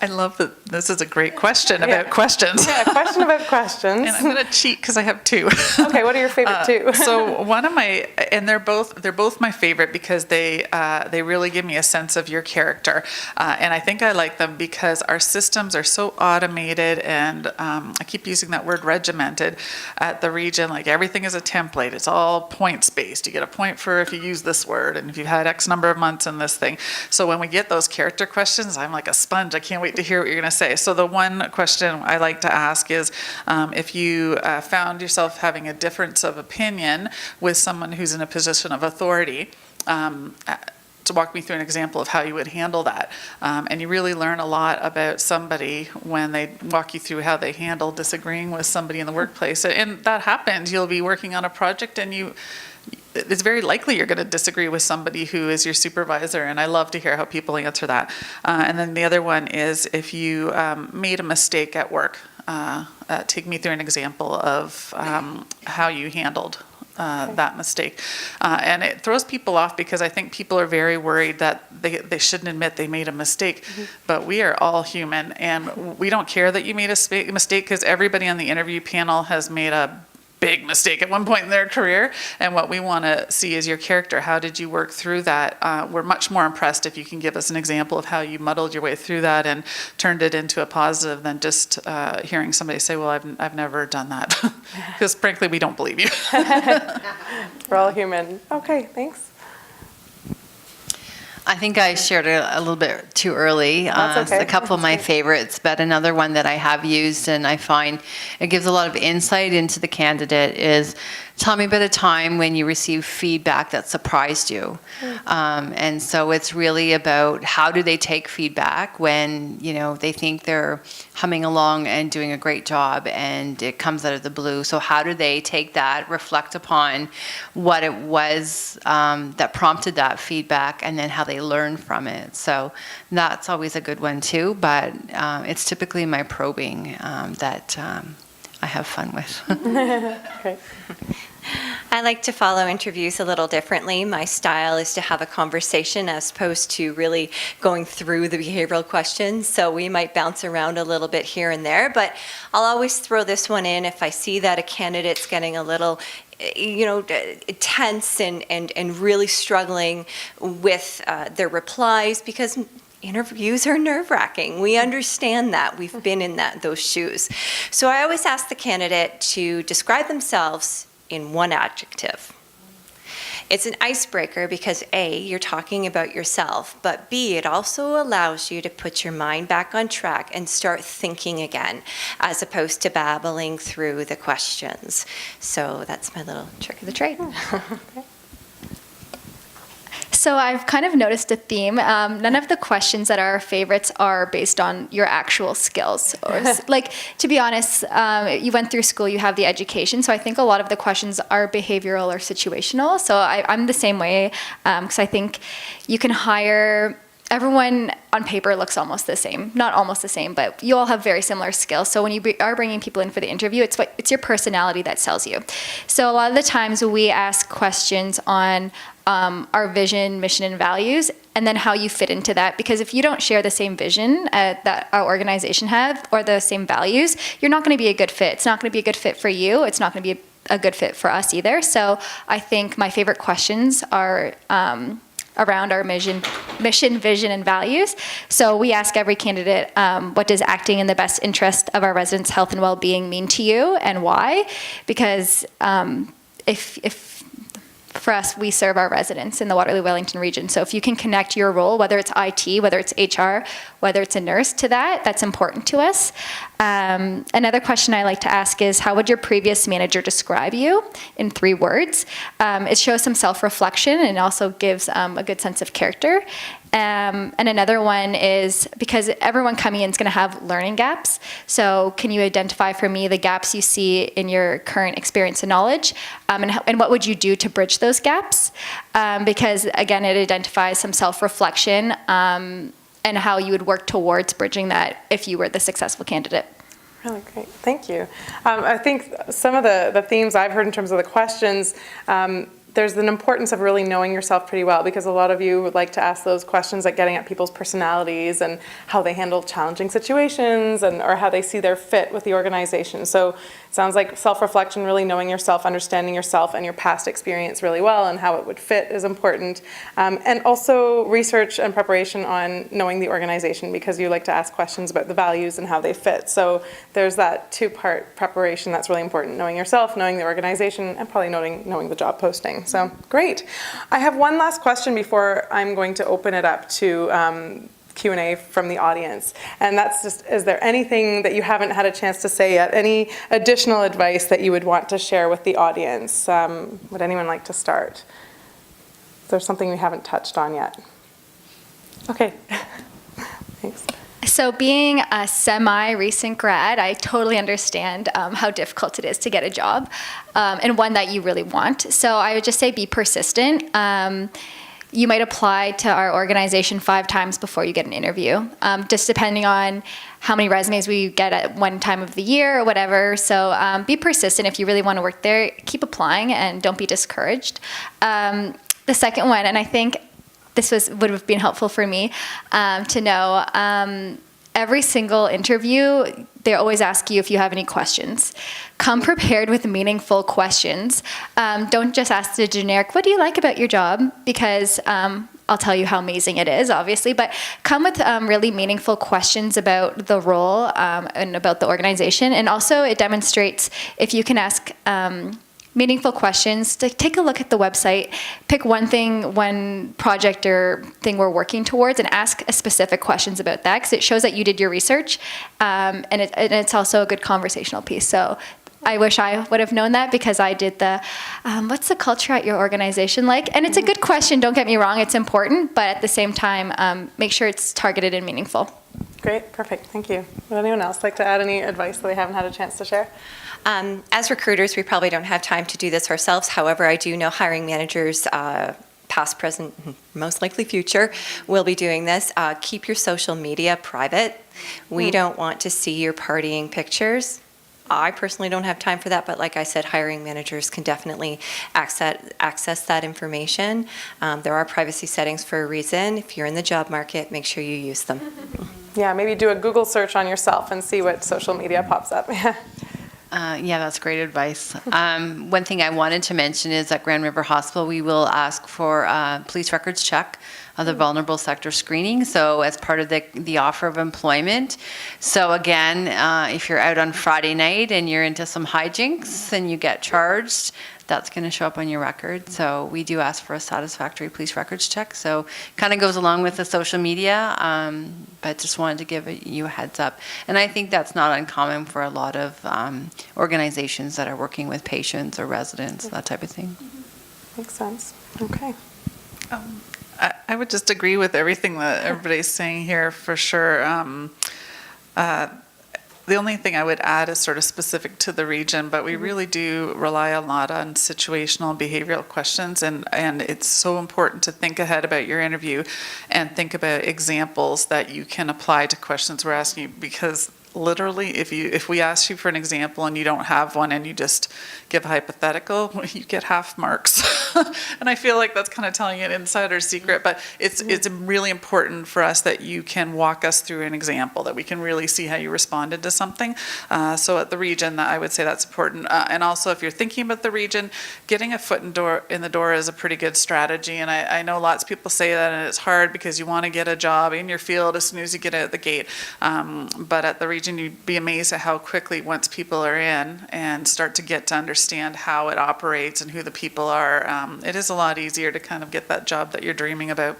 I love that this is a great question about questions. Yeah, a question about questions. And I'm going to cheat because I have 2. Okay, what are your favorite 2? So one of my, and they're both my favorite because they really give me a sense of your character. And I think I like them because our systems are so automated, and I keep using that word regimented at the region. Like everything is a template. It's all points based. You get a point for if you use this word and if you've had X number of months in this thing. So when we get those character questions, I'm like a sponge. I can't wait to hear what you're going to say. So the one question I like to ask is if you found yourself having a difference of opinion with someone who's in a position of authority, to walk me through an example of how you would handle that. And you really learn a lot about somebody when they walk you through how they handle disagreeing with somebody in the workplace. And that happens. You'll be working on a project and it's very likely you're going to disagree with somebody who is your supervisor, and I love to hear how people answer that. And then the other one is if you made a mistake at work, take me through an example of how you handled that mistake. And it throws people off because I think people are very worried that they shouldn't admit they made a mistake, but we are all human, and we don't care that you made a mistake because everybody on the interview panel has made a big mistake at one point in their career, and what we want to see is your character. How did you work through that? We're much more impressed if you can give us an example of how you muddled your way through that and turned it into a positive than just hearing somebody say, well, I've never done that. Because frankly, we don't believe you. We're all human. Okay, thanks. I think I shared it a little bit too early. That's okay. It's a couple of my favorites, but another one that I have used and I find it gives a lot of insight into the candidate is, tell me about a time when you received feedback that surprised you. And so it's really about how do they take feedback when, they think they're humming along and doing a great job and it comes out of the blue. So how do they take that, reflect upon what it was that prompted that feedback, and then how they learn from it. So that's always a good one too, but it's typically my probing that I have fun with. Great. I like to follow interviews a little differently. My style is to have a conversation as opposed to really going through the behavioral questions. So we might bounce around a little bit here and there, but I'll always throw this one in if I see that a candidate's getting a little tense and really struggling with their replies because interviews are nerve-wracking. We understand that. We've been in those shoes. So I always ask the candidate to describe themselves in one adjective. It's an icebreaker because A, you're talking about yourself, but B, it also allows you to put your mind back on track and start thinking again, as opposed to babbling through the questions. So that's my little trick of the trade. So I've kind of noticed a theme. None of the questions that are our favorites are based on your actual skills. Like, to be honest, you went through school, you have the education, so I think a lot of the questions are behavioral or situational. So I'm the same way, because I think you can hire. Everyone on paper looks almost the same. Not almost the same, but you all have very similar skills. So when you are bringing people in for the interview, it's your personality that sells you. So a lot of the times we ask questions on our vision, mission, and values, and then how you fit into that. Because if you don't share the same vision that our organization have or the same values, you're not going to be a good fit. It's not going to be a good fit for you. It's not going to be a good fit for us either. So I think my favorite questions are around our mission, vision, and values. So we ask every candidate, what does acting in the best interest of our residents' health and well-being mean to you, and why? Because if for us, we serve our residents in the Waterloo-Wellington region. So if you can connect your role, whether it's IT, whether it's HR, whether it's a nurse, to that, that's important to us. Another question I like to ask is, how would your previous manager describe you in 3 words? It shows some self-reflection and also gives a good sense of character. And another one is, because everyone coming in is going to have learning gaps, so can you identify for me the gaps you see in your current experience and knowledge, and what would you do to bridge those gaps? Because again, it identifies some self-reflection and how you would work towards bridging that if you were the successful candidate. Really great, thank you. I think some of the themes I've heard in terms of the questions, there's an importance of really knowing yourself pretty well, because a lot of you would like to ask those questions, like getting at people's personalities and how they handle challenging situations or how they see their fit with the organization. So it sounds like self-reflection, really knowing yourself, understanding yourself and your past experience really well and how it would fit is important. And also research and preparation on knowing the organization, because you like to ask questions about the values and how they fit. So there's that 2-part preparation that's really important, knowing yourself, knowing the organization, and probably knowing the job posting. So great. I have one last question before I'm going to open it up to Q&A from the audience. And that's just, is there anything that you haven't had a chance to say yet? Any additional advice that you would want to share with the audience? Would anyone like to start? Is there something we haven't touched on yet? Okay. Thanks. So being a semi-recent grad, I totally understand how difficult it is to get a job, and one that you really want. So I would just say be persistent. You might apply to our organization 5 times before you get an interview, just depending on how many resumes we get at one time of the year or whatever. So be persistent. If you really want to work there, keep applying and don't be discouraged. The second one, and I think this would have been helpful for me to know, every single interview, they always ask you if you have any questions. Come prepared with meaningful questions. Don't just ask the generic, what do you like about your job? Because I'll tell you how amazing it is, obviously, but come with really meaningful questions about the role and about the organization. And also it demonstrates if you can ask meaningful questions, to take a look at the website, pick one project or thing we're working towards, and ask specific questions about that, because it shows that you did your research, and it's also a good conversational piece. So I wish I would have known that, because I did what's the culture at your organization like? And it's a good question, don't get me wrong, it's important, but at the same time, make sure it's targeted and meaningful. Great, perfect, thank you. Would anyone else like to add any advice that they haven't had a chance to share? As recruiters, we probably don't have time to do this ourselves. However, I do know hiring managers, past, present, most likely future, will be doing this. Keep your social media private. We don't want to see your partying pictures. I personally don't have time for that, but like I said, hiring managers can definitely access that information. There are privacy settings for a reason. If you're in the job market, make sure you use them. Yeah, maybe do a Google search on yourself and see what social media pops up. Yeah, that's great advice. One thing I wanted to mention is at Grand River Hospital, we will ask for a police records check of the vulnerable sector screening, so as part of the offer of employment. So again, if you're out on Friday night and you're into some hijinks and you get charged, that's going to show up on your record. So we do ask for a satisfactory police records check. So kind of goes along with the social media, but just wanted to give you a heads up. And I think that's not uncommon for a lot of organizations that are working with patients or residents, that type of thing. Makes sense. Okay. I would just agree with everything that everybody's saying here for sure. The only thing I would add is sort of specific to the region, but we really do rely a lot on situational and behavioral questions, and it's so important to think ahead about your interview and think about examples that you can apply to questions we're asking you, because literally, if we ask you for an example and you don't have one and you just give a hypothetical, you get half marks. And I feel like that's kind of telling an insider secret, but it's really important for us that you can walk us through an example, that we can really see how you responded to something. So at the region, I would say that's important. And also, if you're thinking about the region, getting a foot in the door is a pretty good strategy. And I know lots of people say that, and it's hard because you want to get a job in your field as soon as you get out the gate. But at the region, you'd be amazed at how quickly, once people are in and start to get to understand how it operates and who the people are, it is a lot easier to kind of get that job that you're dreaming about.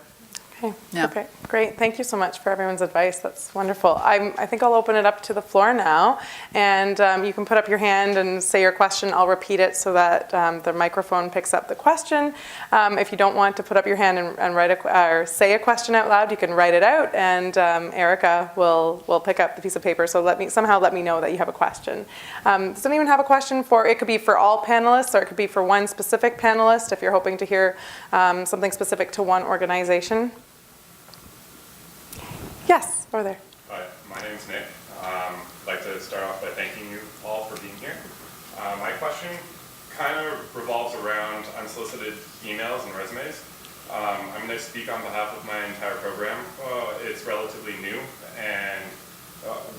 Okay. Yeah. Okay. Great. Thank you so much for everyone's advice. That's wonderful. I think I'll open it up to the floor now, and you can put up your hand and say your question. I'll repeat it so that the microphone picks up the question. If you don't want to put up your hand and write or say a question out loud, you can write it out, and Erica will pick up the piece of paper. So let me know that you have a question. Does anyone have a question for? It could be for all panelists, or it could be for one specific panelist if you're hoping to hear something specific to one organization. Yes, over there. Hi, my name's Nick. I'd like to start off by thanking you all for being here. My question kind of revolves around unsolicited emails and resumes. I'm going to speak on behalf of my entire program. It's relatively new, and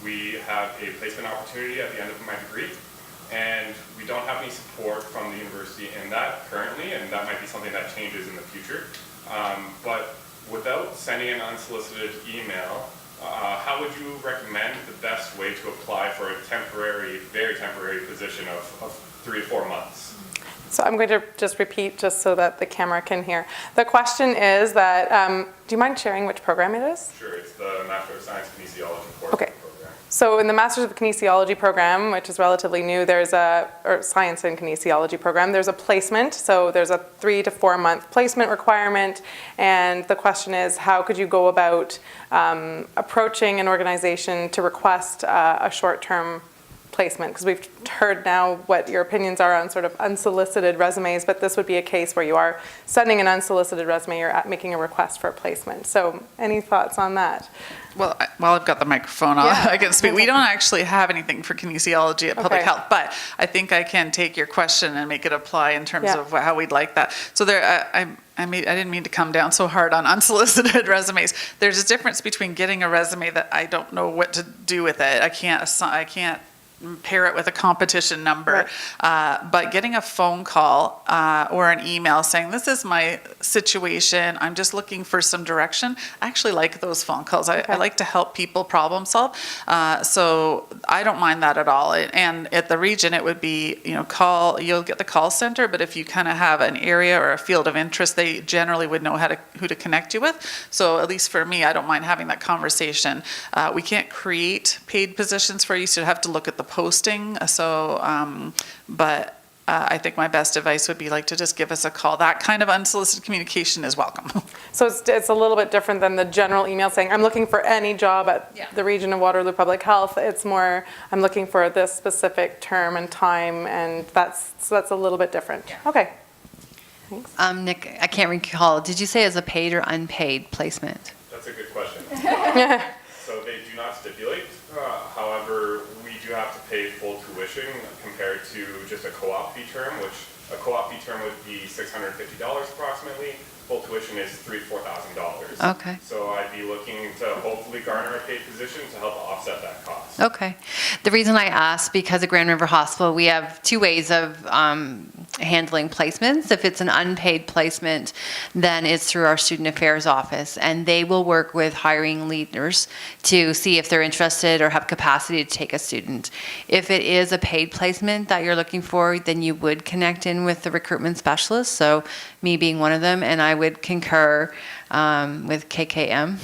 we have a placement opportunity at the end of my degree, and we don't have any support from the university in that currently, and that might be something that changes in the future. But without sending an unsolicited email, how would you recommend the best way to apply for a temporary, very temporary position of 3 to 4 months? So I'm going to just repeat just so that the camera can hear. The question is that, do you mind sharing which program it is? Sure, it's the Master of Science Kinesiology course Okay. program. So in the Masters of Kinesiology program, which is relatively new, or Science in Kinesiology program, there's a placement. So there's a 3 to 4 month placement requirement. And the question is, how could you go about approaching an organization to request a short-term placement? Because we've heard now what your opinions are on sort of unsolicited resumes, but this would be a case where you are sending an unsolicited resume, you're making a request for a placement. So any thoughts on that? Well, while I've got the microphone on, Yeah. I can speak. We don't actually have anything for kinesiology at Public Okay. Health, but I think I can take your question and make it apply in terms Yeah. of how we'd like that. So I didn't mean to come down so hard on unsolicited resumes. There's a difference between getting a resume that I don't know what to do with it. I can't pair it with a competition number, but getting a phone call or an email saying, this is my situation, I'm just looking for some direction. I actually like those phone calls. I like to help people problem solve. So I don't mind that at all. And at the region, it would be, you'll get the call center, but if you kind of have an area or a field of interest, they generally would know who to connect you with. So at least for me, I don't mind having that conversation. We can't create paid positions for you, so you have to look at the posting. So, but I think my best advice would be to just give us a call. That kind of unsolicited communication is welcome. So it's a little bit different than the general email saying, I'm looking for any job at the region of Waterloo Public Health. It's more, I'm looking for this specific term and time, and that's a little bit different. Yeah. Okay. Thanks. Nick, I can't recall. Did you say as a paid or unpaid placement? That's a good question. So they do not stipulate. However, we do have to pay full tuition compared to just a co-op fee term, which A co-op fee term would be $650 approximately. Full tuition is $3,000 to $4,000. Okay. So I'd be looking to hopefully garner a paid position to help offset that cost. Okay. The reason I asked, because at Grand River Hospital, we have two ways of handling placements. If it's an unpaid placement, then it's through our student affairs office, and they will work with hiring leaders to see if they're interested or have capacity to take a student. If it is a paid placement that you're looking for, then you would connect in with the recruitment specialist, so me being one of them, and I would concur with KKM,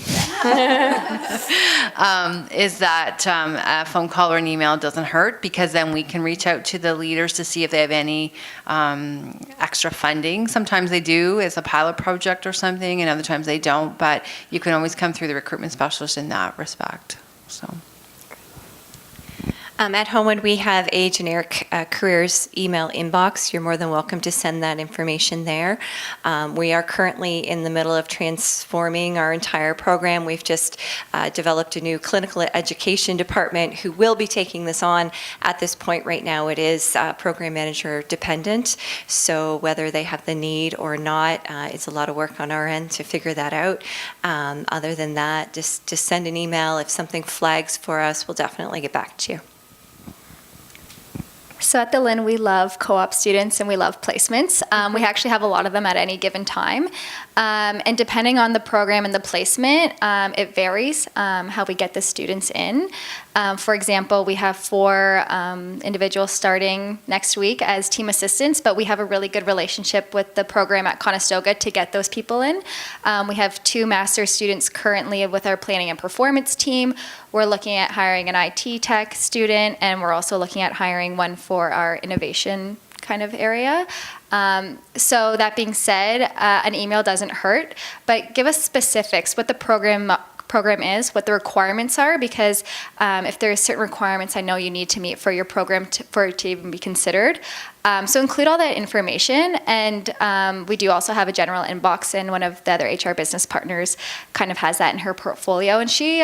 is that a phone call or an email doesn't hurt, because then we can reach out to the leaders to see if they have any extra funding. Sometimes they do as a pilot project or something, and other times they don't, but you can always come through the recruitment specialist in that respect. So. At Homewood, we have a generic careers email inbox. You're more than welcome to send that information there. We are currently in the middle of transforming our entire program. We've just developed a new clinical education department who will be taking this on. At this point right now, it is program manager dependent. So whether they have the need or not, it's a lot of work on our end to figure that out. Other than that, just send an email. If something flags for us, we'll definitely get back to you. So at the Lynn, we love co-op students and we love placements. We actually have a lot of them at any given time. And depending on the program and the placement, it varies how we get the students in. For example, we have 4 individuals starting next week as team assistants, but we have a really good relationship with the program at Conestoga to get those people in. We have 2 master's students currently with our planning and performance team. We're looking at hiring an IT tech student, and we're also looking at hiring one for our innovation kind of area. So that being said, an email doesn't hurt, but give us specifics, what the program is, what the requirements are, because if there are certain requirements I know you need to meet for your program for it to even be considered. So include all that information, and we do also have a general inbox, and one of the other HR business partners kind of has that in her portfolio, and she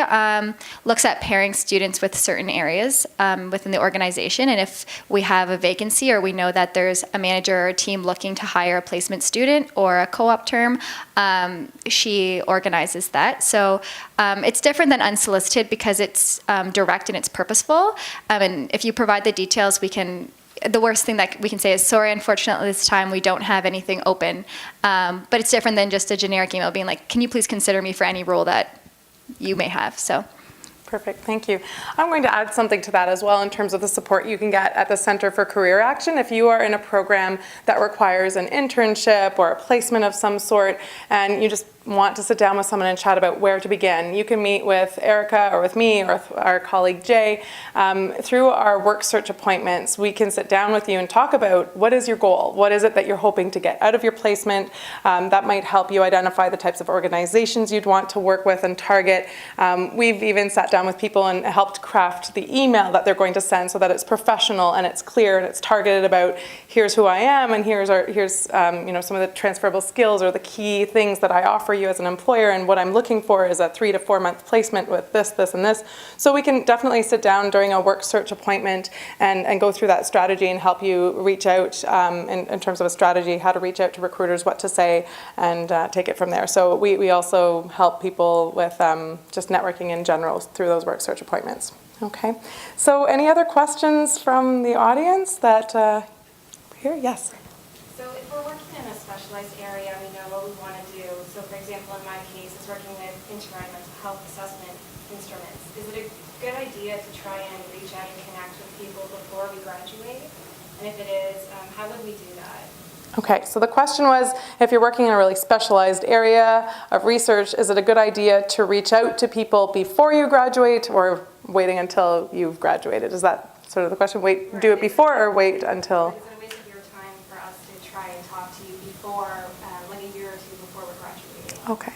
looks at pairing students with certain areas within the organization, and if we have a vacancy or we know that there's a manager or a team looking to hire a placement student or a co-op term, she organizes that. So it's different than unsolicited because it's direct and it's purposeful, and if you provide the details, the worst thing that we can say is, sorry, unfortunately this time we don't have anything open. But it's different than just a generic email being like, can you please consider me for any role that you may have? So. Perfect, thank you. I'm going to add something to that as well in terms of the support you can get at the Center for Career Action. If you are in a program that requires an internship or a placement of some sort, and you just want to sit down with someone and chat about where to begin, you can meet with Erica or with me or with our colleague Jay. Through our work search appointments, we can sit down with you and talk about what is your goal, what is it that you're hoping to get out of your placement. That might help you identify the types of organizations you'd want to work with and target. We've even sat down with people and helped craft the email that they're going to send so that it's professional and it's clear and it's targeted about here's who I am and here's some of the transferable skills or the key things that I offer you as an employer, and what I'm looking for is a 3 to 4 month placement with this, this, and this. So we can definitely sit down during a work search appointment and go through that strategy and help you reach out in terms of a strategy, how to reach out to recruiters, what to say, and take it from there. So we also help people with just networking in general through those work search appointments. Okay, so any other questions from the audience that here? Yes. So if we're working in a specialized area, we know what we want to do. So for example, in my case, it's working with environmental health assessment instruments. Is it a good idea to try and reach out and connect with people before we graduate? And if it is, how would we do that? Okay, so the question was, if you're working in a really specialized area of research, is it a good idea to reach out to people before you graduate or waiting until you've graduated? Is that sort of the question? Do it before or wait until? Is it a waste of your time for us to try and talk to you before, like a year or two before we're graduating? Okay,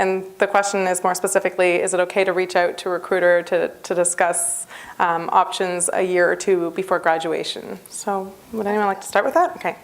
and the question is more specifically, is it okay to reach out to a recruiter to discuss options a year or two before graduation? So would anyone like to start with that? Okay.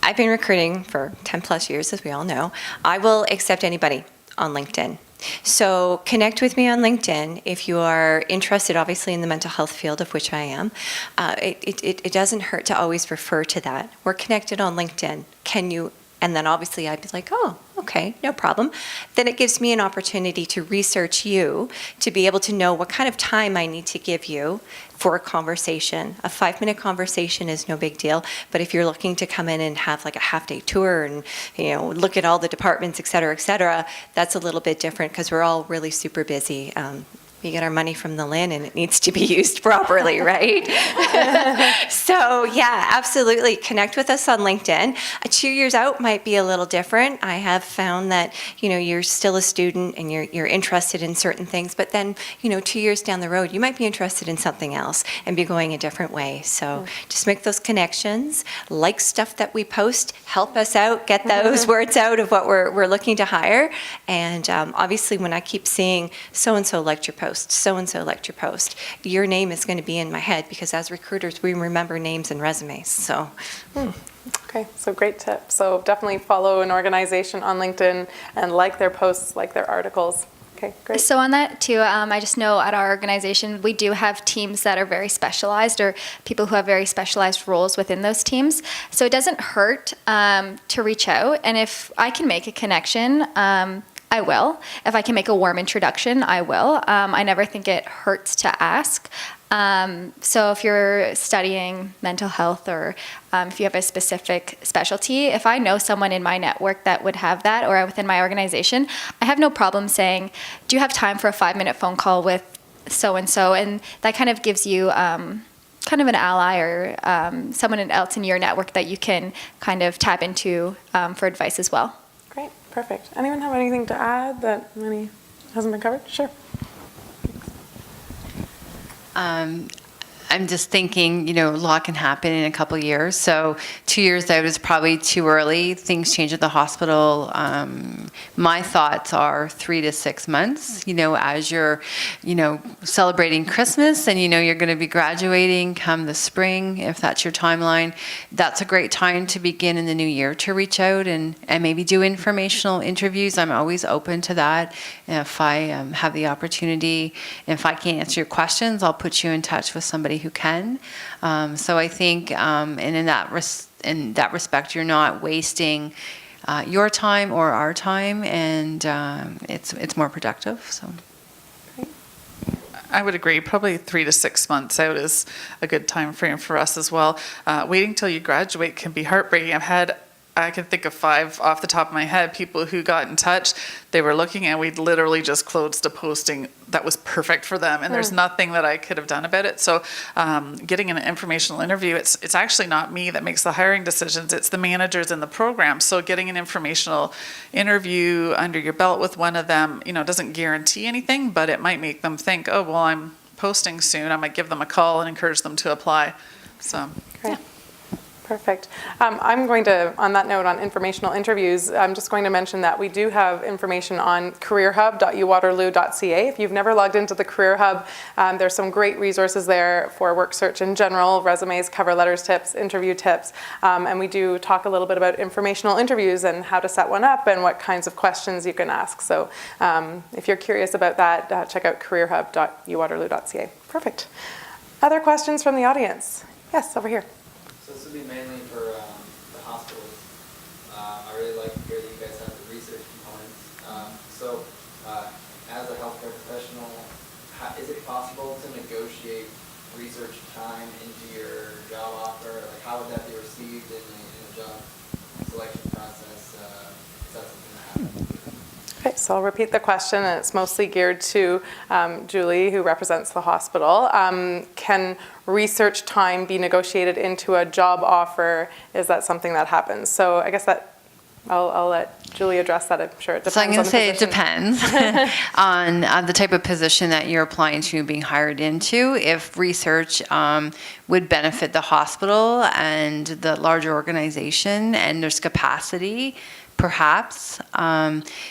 I've been recruiting for 10 plus years, as we all know. I will accept anybody on LinkedIn. So connect with me on LinkedIn if you are interested, obviously, in the mental health field, of which I am. It doesn't hurt to always refer to that. We're connected on LinkedIn. Can you? And then obviously I'd be like, oh, okay, no problem. Then it gives me an opportunity to research you, to be able to know what kind of time I need to give you for a conversation. A 5-minute conversation is no big deal, but if you're looking to come in and have like a half-day tour and, look at all the departments, et cetera, that's a little bit different because we're all really super busy. We get our money from the LIN and it needs to be used properly, right? So yeah, absolutely. Connect with us on LinkedIn. 2 years out might be a little different. I have found that, you're still a student and you're interested in certain things, but then, 2 years down the road, you might be interested in something else and be going a different way. So just make those connections, like stuff that we post, help us out, get those words out of what we're looking to hire. And obviously when I keep seeing so-and-so liked your post, so-and-so liked your post, your name is going to be in my head because as recruiters, we remember names and resumes. So. Okay, so great tip. So definitely follow an organization on LinkedIn and like their posts, like their articles. Okay, great. So on that too, I just know at our organization, we do have teams that are very specialized or people who have very specialized roles within those teams. So it doesn't hurt to reach out. And if I can make a connection, I will. If I can make a warm introduction, I will. I never think it hurts to ask. So if you're studying mental health or if you have a specific specialty, if I know someone in my network that would have that or within my organization, I have no problem saying, do you have time for a 5-minute phone call with so-and-so? And that kind of gives you kind of an ally or someone else in your network that you can kind of tap into for advice as well. Great, perfect. Anyone have anything to add that hasn't been covered? Sure. I'm just thinking, a lot can happen in a couple of years. So 2 years out is probably too early. Things change at the hospital. My thoughts are 3 to 6 months, as you're, celebrating Christmas and, you're going to be graduating come the spring, if that's your timeline. That's a great time to begin in the new year to reach out and maybe do informational interviews. I'm always open to that. If I have the opportunity, if I can't answer your questions, I'll put you in touch with somebody who can. So I think, and in that respect, you're not wasting your time or our time, and it's more productive. So. I would agree. Probably 3 to 6 months out is a good time frame for us as well. Waiting till you graduate can be heartbreaking. I can think of 5 off the top of my head, people who got in touch. They were looking and we'd literally just closed a posting that was perfect for them. And there's nothing that I could have done about it. So getting an informational interview, it's actually not me that makes the hiring decisions. It's the managers in the program. So getting an informational interview under your belt with one of them, doesn't guarantee anything, but it might make them think, oh, well, I'm posting soon. I might give them a call and encourage them to apply. So. Great. Perfect. I'm going to, on that note, on informational interviews, I'm just going to mention that we do have information on careerhub.uwaterloo.ca. If you've never logged into the Career Hub, there's some great resources there for work search in general, resumes, cover letters tips, interview tips, and we do talk a little bit about informational interviews and how to set one up and what kinds of questions you can ask. So if you're curious about that, check out careerhub.uwaterloo.ca. Perfect. Other questions from the audience? Yes, over here. So this would be mainly for the hospitals. I really like to hear that you guys have the research components. As a healthcare professional, is it possible to negotiate research time into your job offer? Like, how would that be received in the job selection process? Is that something that happens? Okay, so I'll repeat the question, and it's mostly geared to Julie, who represents the hospital. Can research time be negotiated into a job offer? Is that something that happens? So I guess that I'll let Julie address that. I'm sure it depends. So I'm going to say position. it depends on the type of position that you're applying to, being hired into. If research would benefit the hospital and the larger organization, and there's capacity perhaps,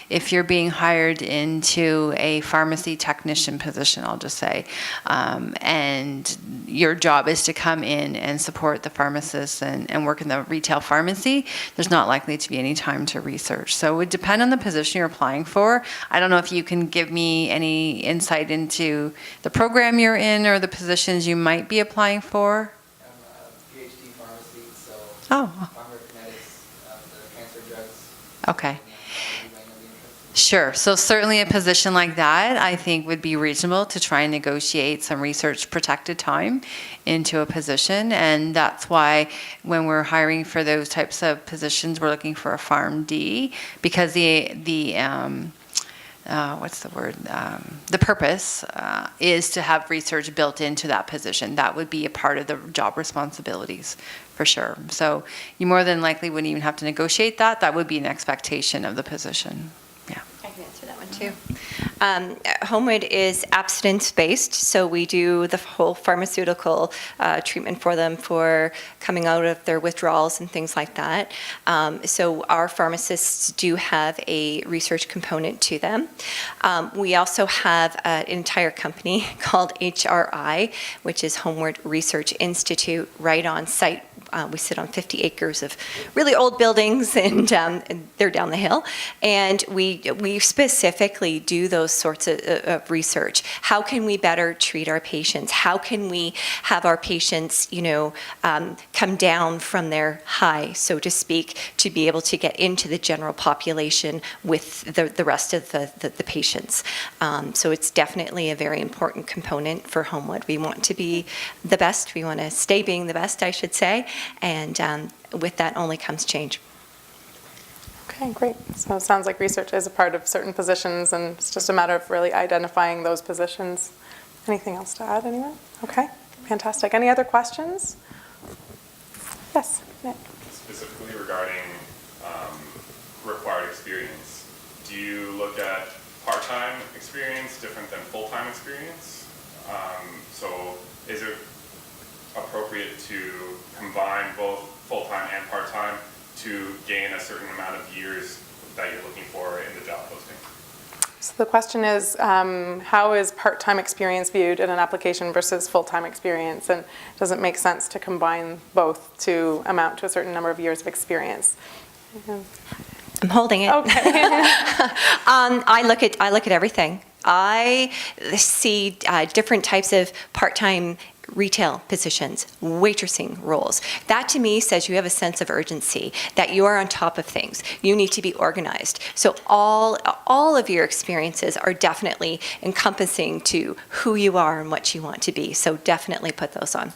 if you're being hired into a pharmacy technician position, I'll just say, and your job is to come in and support the pharmacists and work in the retail pharmacy, there's not likely to be any time to research. So it would depend on the position you're applying for. I don't know if you can give me any insight into the program you're in or the positions you might be applying for. I'm a PhD pharmacy, so Oh, pharmacokinetics of the cancer drugs. okay. You might know the interest. Sure. So certainly a position like that, I think, would be reasonable to try and negotiate some research protected time into a position. And that's why when we're hiring for those types of positions, we're looking for a PharmD, because the purpose is to have research built into that position. That would be a part of the job responsibilities, for sure. So you more than likely wouldn't even have to negotiate that. That would be an expectation of the position. Yeah. I can answer that one too. Homewood is abstinence-based, so we do the whole pharmaceutical treatment for them for coming out of their withdrawals and things like that. So our pharmacists do have a research component to them. We also have an entire company called HRI, which is Homeward Research Institute, right on site. We sit on 50 acres of really old buildings, and they're down the hill. And we specifically do those sorts of research. How can we better treat our patients? How can we have our patients, come down from their high, so to speak, to be able to get into the general population with the rest of the patients? So it's definitely a very important component for Homewood. We want to be the best. We want to stay being the best, I should say. And with that only comes change. Okay, great. So it sounds like research is a part of certain positions, and it's just a matter of really identifying those positions. Anything else to add, anyone? Okay, fantastic. Any other questions? Yes, Nick. Specifically regarding required experience, do you look at part-time experience different than full-time experience? So is it appropriate to combine both full-time and part-time to gain a certain amount of years that you're looking for in the job posting? So the question is, how is part-time experience viewed in an application versus full-time experience? And does it make sense to combine both to amount to a certain number of years of experience? I'm holding it. Okay. I look at everything. I see different types of part-time retail positions, waitressing roles. That to me says you have a sense of urgency, that you are on top of things. You need to be organized. So all of your experiences are definitely encompassing to who you are and what you want to be. So definitely put those on.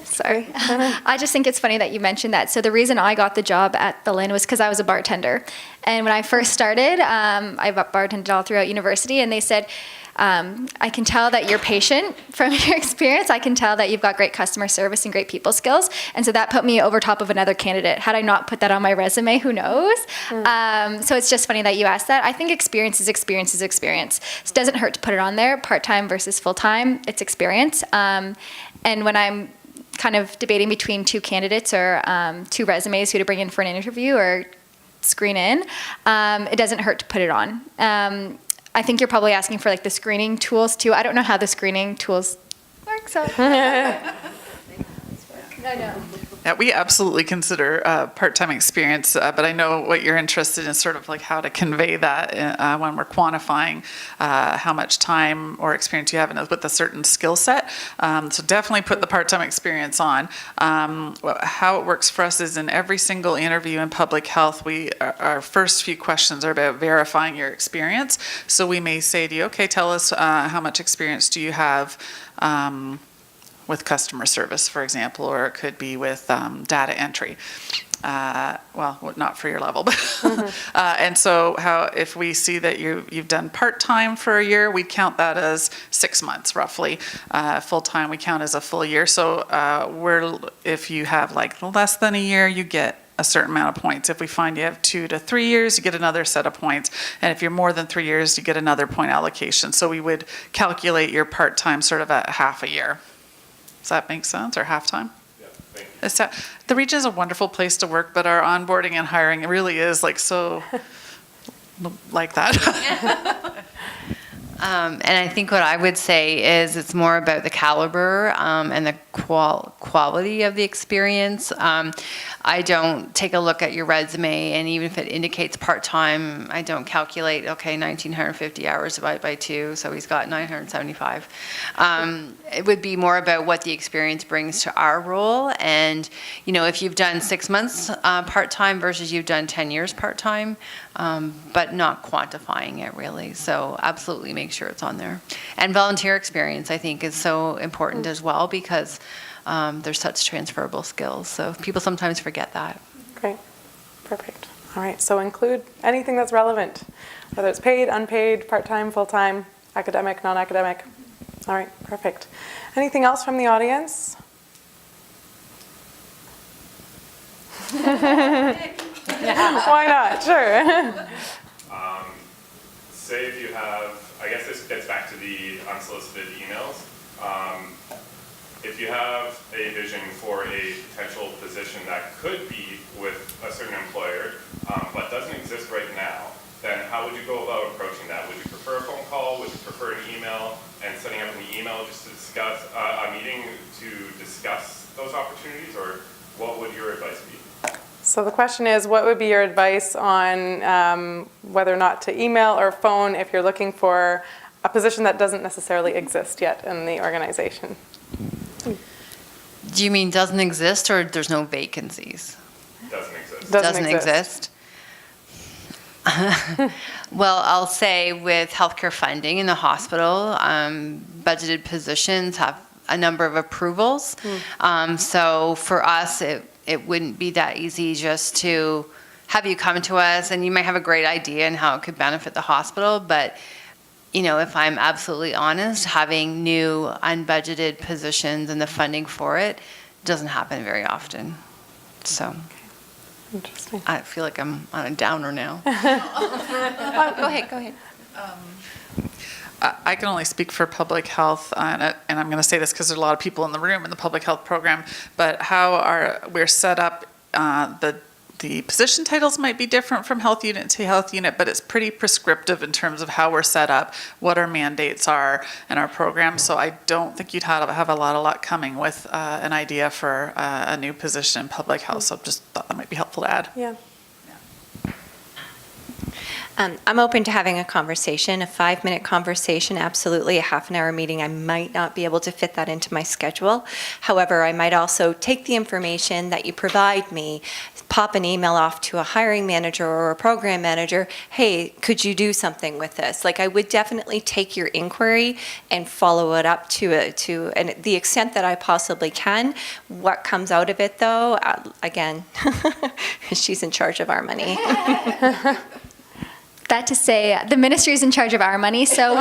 Sorry. I just think it's funny that you mentioned that. So the reason I got the job at the Lynn was because I was a bartender. And when I first started, I bartended all throughout university, and they said, I can tell that you're patient from your experience. I can tell that you've got great customer service and great people skills. And so that put me over top of another candidate. Had I not put that on my resume, who knows? So it's just funny that you asked that. I think experience is experience is experience. So it doesn't hurt to put it on there, part-time versus full-time, it's experience. And when I'm kind of debating between two candidates or two resumes, who to bring in for an interview or screen in, it doesn't hurt to put it on. I think you're probably asking for like the screening tools too. I don't know how the screening tools work, so. Yeah, we absolutely consider part-time experience, but I know what you're interested in is sort of like how to convey that when we're quantifying how much time or experience you have with a certain skill set. So definitely put the part-time experience on. How it works for us is in every single interview in public health, our first few questions are about verifying your experience. So we may say to you, okay, tell us how much experience do you have with customer service, for example, or it could be with data entry. Well, not for your level, but and so if we see that you've done part-time for a year, we count that as 6 months roughly. Full-time we count as a full year. So if you have like less than a year, you get a certain amount of points. If we find you have 2 to 3 years, you get another set of points. And if you're more than 3 years, you get another point allocation. So we would calculate your part-time sort of at half a year. Does that make sense, or half-time? Yeah, Thank you. The region is a wonderful place to work, but our onboarding and hiring really is like so like that. And I think what I would say is it's more about the caliber and the quality of the experience. I don't take a look at your resume, and even if it indicates part-time, I don't calculate, okay, 1,950 hours divided by 2, so he's got 975. It would be more about what the experience brings to our role, and, you know, if you've done 6 months part-time versus you've done 10 years part-time, but not quantifying it really. So absolutely make sure it's on there. And volunteer experience, I think, is so important as well, because there's such transferable skills. So people sometimes forget that. Great. Perfect. All right. So include anything that's relevant, whether it's paid, unpaid, part-time, full-time, academic, non-academic. All right. Perfect. Anything else from the audience? Why not? Sure. Say if you have, I guess this gets back to the unsolicited emails. If you have a vision for a potential position that could be with a certain employer, but doesn't exist right now, then how would you go about approaching that? Would you prefer a phone call? Would you prefer an email and setting up an email just to discuss a meeting to discuss those opportunities, or what would your advice be? So the question is, what would be your advice on whether or not to email or phone if you're looking for a position that doesn't necessarily exist yet in the organization? Do you mean doesn't exist, or there's no vacancies? Doesn't exist. Doesn't exist. Well, I'll say with healthcare funding in the hospital, budgeted positions have a number of approvals. So for us, it wouldn't be that easy just to have you come to us, and you might have a great idea and how it could benefit the hospital, but you know, if I'm absolutely honest, having new unbudgeted positions and the funding for it doesn't happen very often. So Interesting. I feel like I'm on a downer now. Go ahead. I can only speak for public health, and I'm going to say this because there's a lot of people in the room in the public health program, but how we're set up, the position titles might be different from health unit to health unit, but it's pretty prescriptive in terms of how we're set up, what our mandates are in our program. So I don't think you'd have a lot of luck coming with an idea for a new position in public health. So just thought that might be helpful to add. Yeah. I'm open to having a conversation, a 5-minute conversation, absolutely. A half-an-hour meeting, I might not be able to fit that into my schedule. However, I might also take the information that you provide me, pop an email off to a hiring manager or a program manager, hey, could you do something with this? Like, I would definitely take your inquiry and follow it up to and the extent that I possibly can. What comes out of it, though, again, she's in charge of our money. That to say, the ministry is in charge of our money, so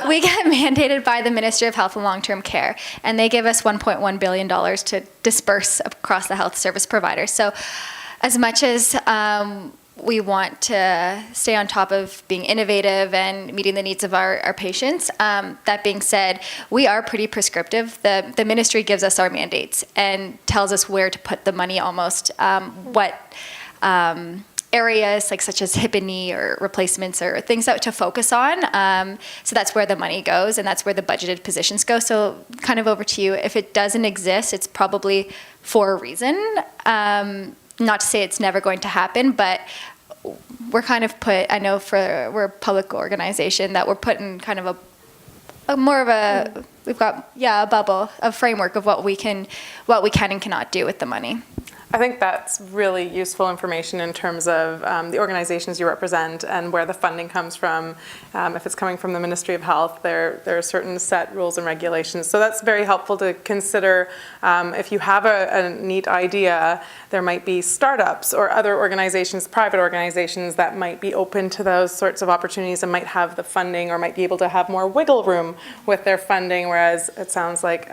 we get mandated by the Ministry of Health and Long-Term Care, and they give us $1.1 billion to disperse across the health service providers. So as much as we want to stay on top of being innovative and meeting the needs of our patients, that being said, we are pretty prescriptive. The ministry gives us our mandates and tells us where to put the money almost, what areas like such as hip and knee or replacements or things that to focus on. So that's where the money goes, and that's where the budgeted positions go. So kind of over to you. If it doesn't exist, it's probably for a reason. Not to say it's never going to happen, but we're kind of put, I know we're a public organization, that we're put in kind of a more of a, we've got, a bubble, a framework of what we can and cannot do with the money. I think that's really useful information in terms of the organizations you represent and where the funding comes from. If it's coming from the Ministry of Health, there are certain set rules and regulations. So that's very helpful to consider. If you have a neat idea, there might be startups or other organizations, private organizations that might be open to those sorts of opportunities and might have the funding or might be able to have more wiggle room with their funding, whereas it sounds like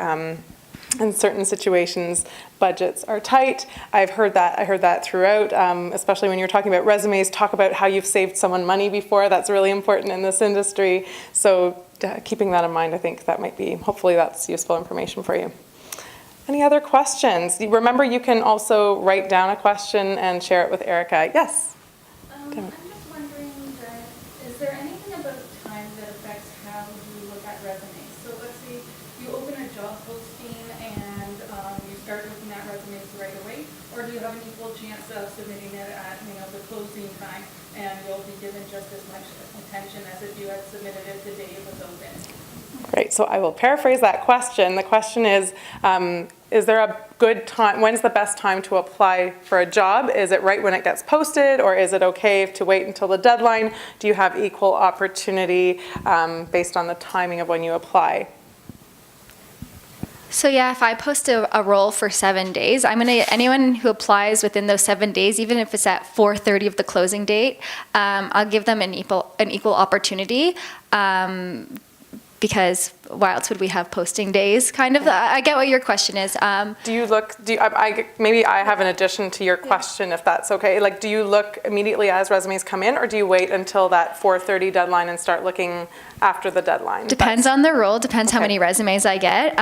in certain situations, budgets are tight. I heard that throughout, especially when you're talking about resumes, talk about how you've saved someone money before. That's really important in this industry. So keeping that in mind, I think that might be, hopefully that's useful information for you. Any other questions? Remember, you can also write down a question and share it with Erica. Yes? I'm just wondering that, is there anything about time that affects how you look at resumes? So let's say you open a job posting and you start looking at resumes right away, or do you have an equal chance of submitting it at, the closing time, and you'll be given just as much attention as if you had submitted it the day it was open? Great, so I will paraphrase that question. The question is there a good time, when's the best time to apply for a job? Is it right when it gets posted, or is it okay to wait until the deadline? Do you have equal opportunity based on the timing of when you apply? So yeah, if I post a role for 7 days, anyone who applies within those 7 days, even if it's at 4:30 of the closing date, I'll give them an equal opportunity. Because why else would we have posting days? Kind of. I get what your question is. Maybe I have an addition to your question, if that's okay. Like, do you look immediately as resumes come in, or do you wait until that 4:30 deadline and start looking after the deadline? Depends on the role. Depends how many resumes I get.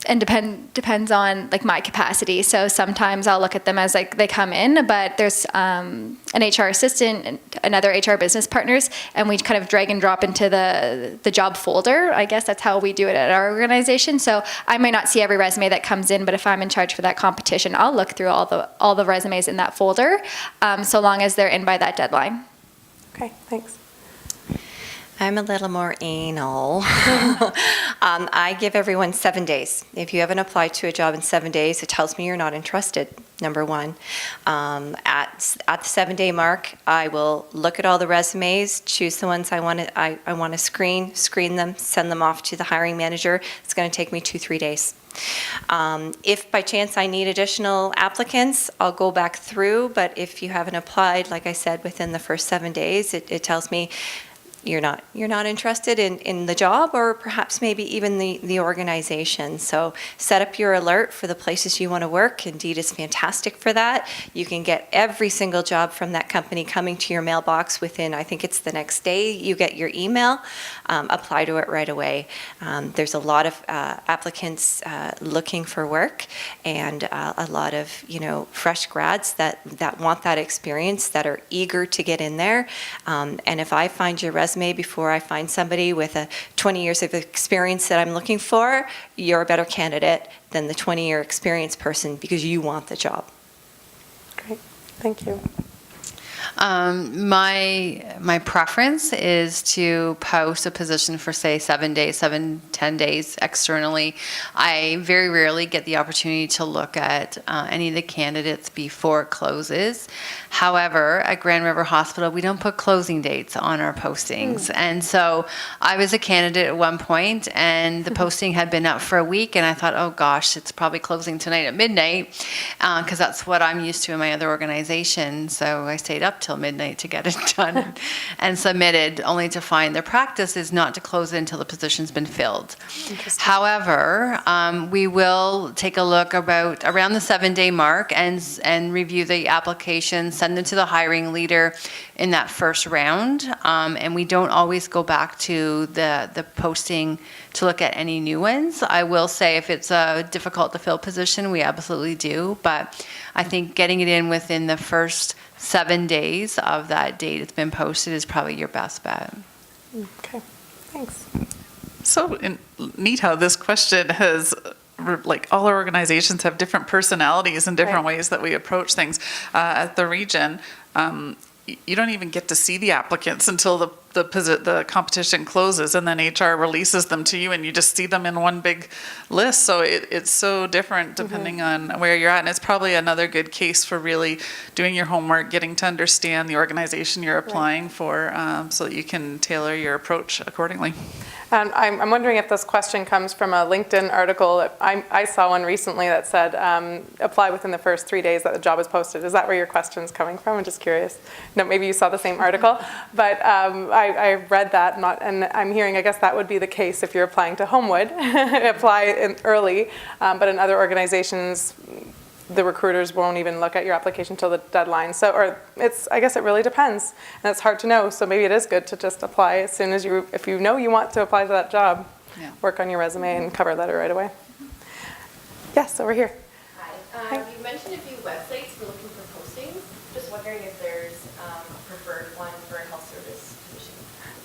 And depends on like my capacity. So sometimes I'll look at them as like they come in, but there's an HR assistant and another HR business partners, and we kind of drag and drop into the job folder. I guess that's how we do it at our organization. So I might not see every resume that comes in, but if I'm in charge for that competition, I'll look through all the resumes in that folder, so long as they're in by that deadline. Okay, thanks. I'm a little more anal. I give everyone 7 days. If you haven't applied to a job in 7 days, it tells me you're not interested, number one. At the 7-day mark, I will look at all the resumes, choose the ones I want to screen them, send them off to the hiring manager. It's going to take me 2-3 days. If by chance I need additional applicants, I'll go back through, but if you haven't applied, like I said, within the first 7 days, it tells me you're not interested in the job, or perhaps maybe even the organization. So set up your alert for the places you want to work. Indeed is fantastic for that. You can get every single job from that company coming to your mailbox within, I think it's the next day you get your email. Apply to it right away. There's a lot of applicants looking for work, and a lot of fresh grads that want that experience, that are eager to get in there. And if I find your resume before I find somebody with a 20 years of experience that I'm looking for, you're a better candidate than the 20-year experienced person, because you want the job. Great, thank you. My preference is to post a position for, say, 7 days, 10 days externally. I very rarely get the opportunity to look at any of the candidates before it closes. However, at Grand River Hospital, we don't put closing dates on our postings. And so I was a candidate at one point, and the posting had been up for a week, and I thought, oh gosh, it's probably closing tonight at midnight, because that's what I'm used to in my other organization. So I stayed up till midnight to get it done and submitted, only to find their practice is not to close it until the position's been filled. However, we will take a look around the 7-day mark and review the applications, send them to the hiring leader in that first round, and we don't always go back to the posting to look at any new ones. I will say if it's a difficult to fill position, we absolutely do, but I think getting it in within the first 7 days of that date it's been posted is probably your best bet. Okay, thanks. So neat how this question has, like, all our organizations have different personalities and different ways that we approach things. At the region, you don't even get to see the applicants until the competition closes, and then HR releases them to you, and you just see them in one big list. So it's so different depending on where you're at, and it's probably another good case for really doing your homework, getting to understand the organization you're applying for, so that you can tailor your approach accordingly. I'm wondering if this question comes from a LinkedIn article. I saw one recently that said, apply within the first 3 days that the job is posted. Is that where your question's coming from? I'm just curious. No, maybe you saw the same article, but I read that, and I'm hearing, I guess that would be the case if you're applying to Homewood, apply early, but in other organizations, the recruiters won't even look at your application till the deadline. I guess it really depends, and it's hard to know. So maybe it is good to just apply as soon as if you know you want to apply to that job, work on your resume and cover letter right away. Yes, over here. Hi. You mentioned a few websites for looking for postings. Just wondering if there's a preferred one for a health service position.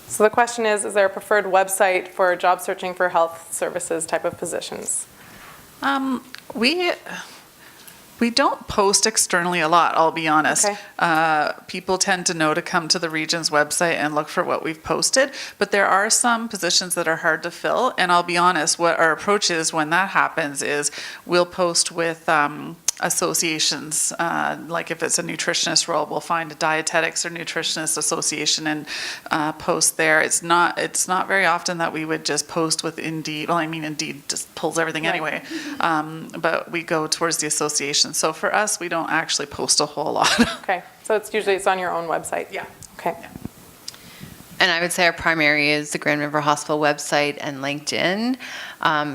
So the question is there a preferred website for job searching for health services type of positions? We don't post externally a lot, I'll be honest. Okay. People tend to know to come to the region's website and look for what we've posted, but there are some positions that are hard to fill, and I'll be honest, what our approach is when that happens is we'll post with associations, like if it's a nutritionist role, we'll find a dietetics or nutritionist association and post there. It's not very often that we would just post with Indeed. Well, I mean, Indeed just pulls everything anyway, but we go towards the association. So for us, we don't actually post a whole lot. Okay, so it's on your own website? Yeah. Okay. Yeah. And I would say our primary is the Grand River Hospital website and LinkedIn.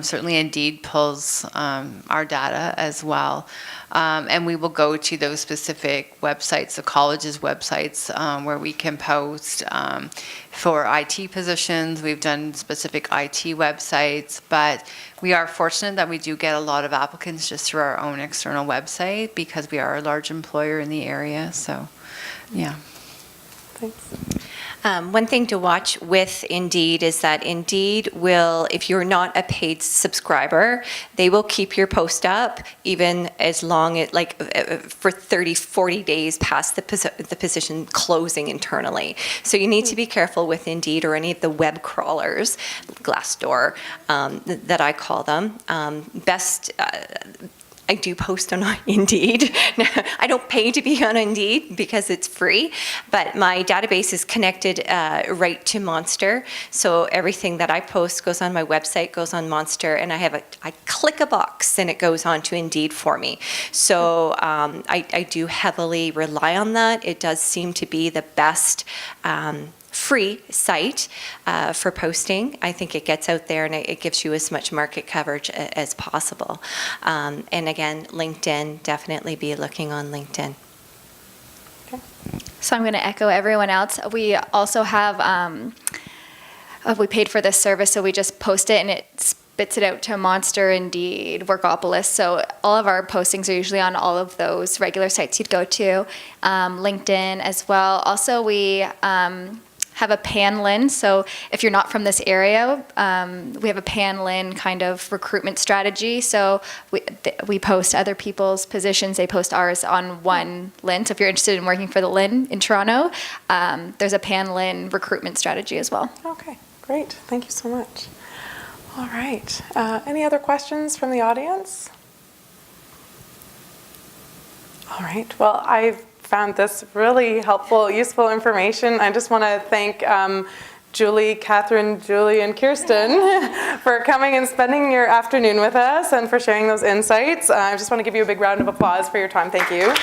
Certainly Indeed pulls our data as well. And we will go to those specific websites, the college's websites, where we can post for IT positions. We've done specific IT websites, but we are fortunate that we do get a lot of applicants just through our own external website because we are a large employer in the area. So, yeah. Thanks. One thing to watch with Indeed is that Indeed will, if you're not a paid subscriber, they will keep your post up even as long as, like, for 30, 40 days past the position closing internally. So you need to be careful with Indeed or any of the web crawlers, Glassdoor, that I call them. I do post on Indeed. I don't pay to be on Indeed because it's free, but my database is connected right to Monster. So everything that I post goes on my website, goes on Monster, and I click a box and it goes on to Indeed for me. So I do heavily rely on that. It does seem to be the best free site for posting. I think it gets out there and it gives you as much market coverage as possible. And again, LinkedIn, definitely be looking on LinkedIn. Okay. So I'm going to echo everyone else. We also have, we paid for this service, so we just post it and it spits it out to Monster, Indeed, Workopolis. So all of our postings are usually on all of those regular sites you'd go to. LinkedIn as well. Also, we have a Panlin. So if you're not from this area, we have a Panlin kind of recruitment strategy. So we post other people's positions. They post ours on one LIN. So if you're interested in working for the LIN in Toronto, there's a Panlin recruitment strategy as well. Okay, great. Thank you so much. All right. Any other questions from the audience? All right. Well, I've found this really helpful, useful information. I just want to thank Julie, Catherine, Julie, and Kirsten for coming and spending your afternoon with us and for sharing those insights. I just want to give you a big round of applause for your time. Thank you.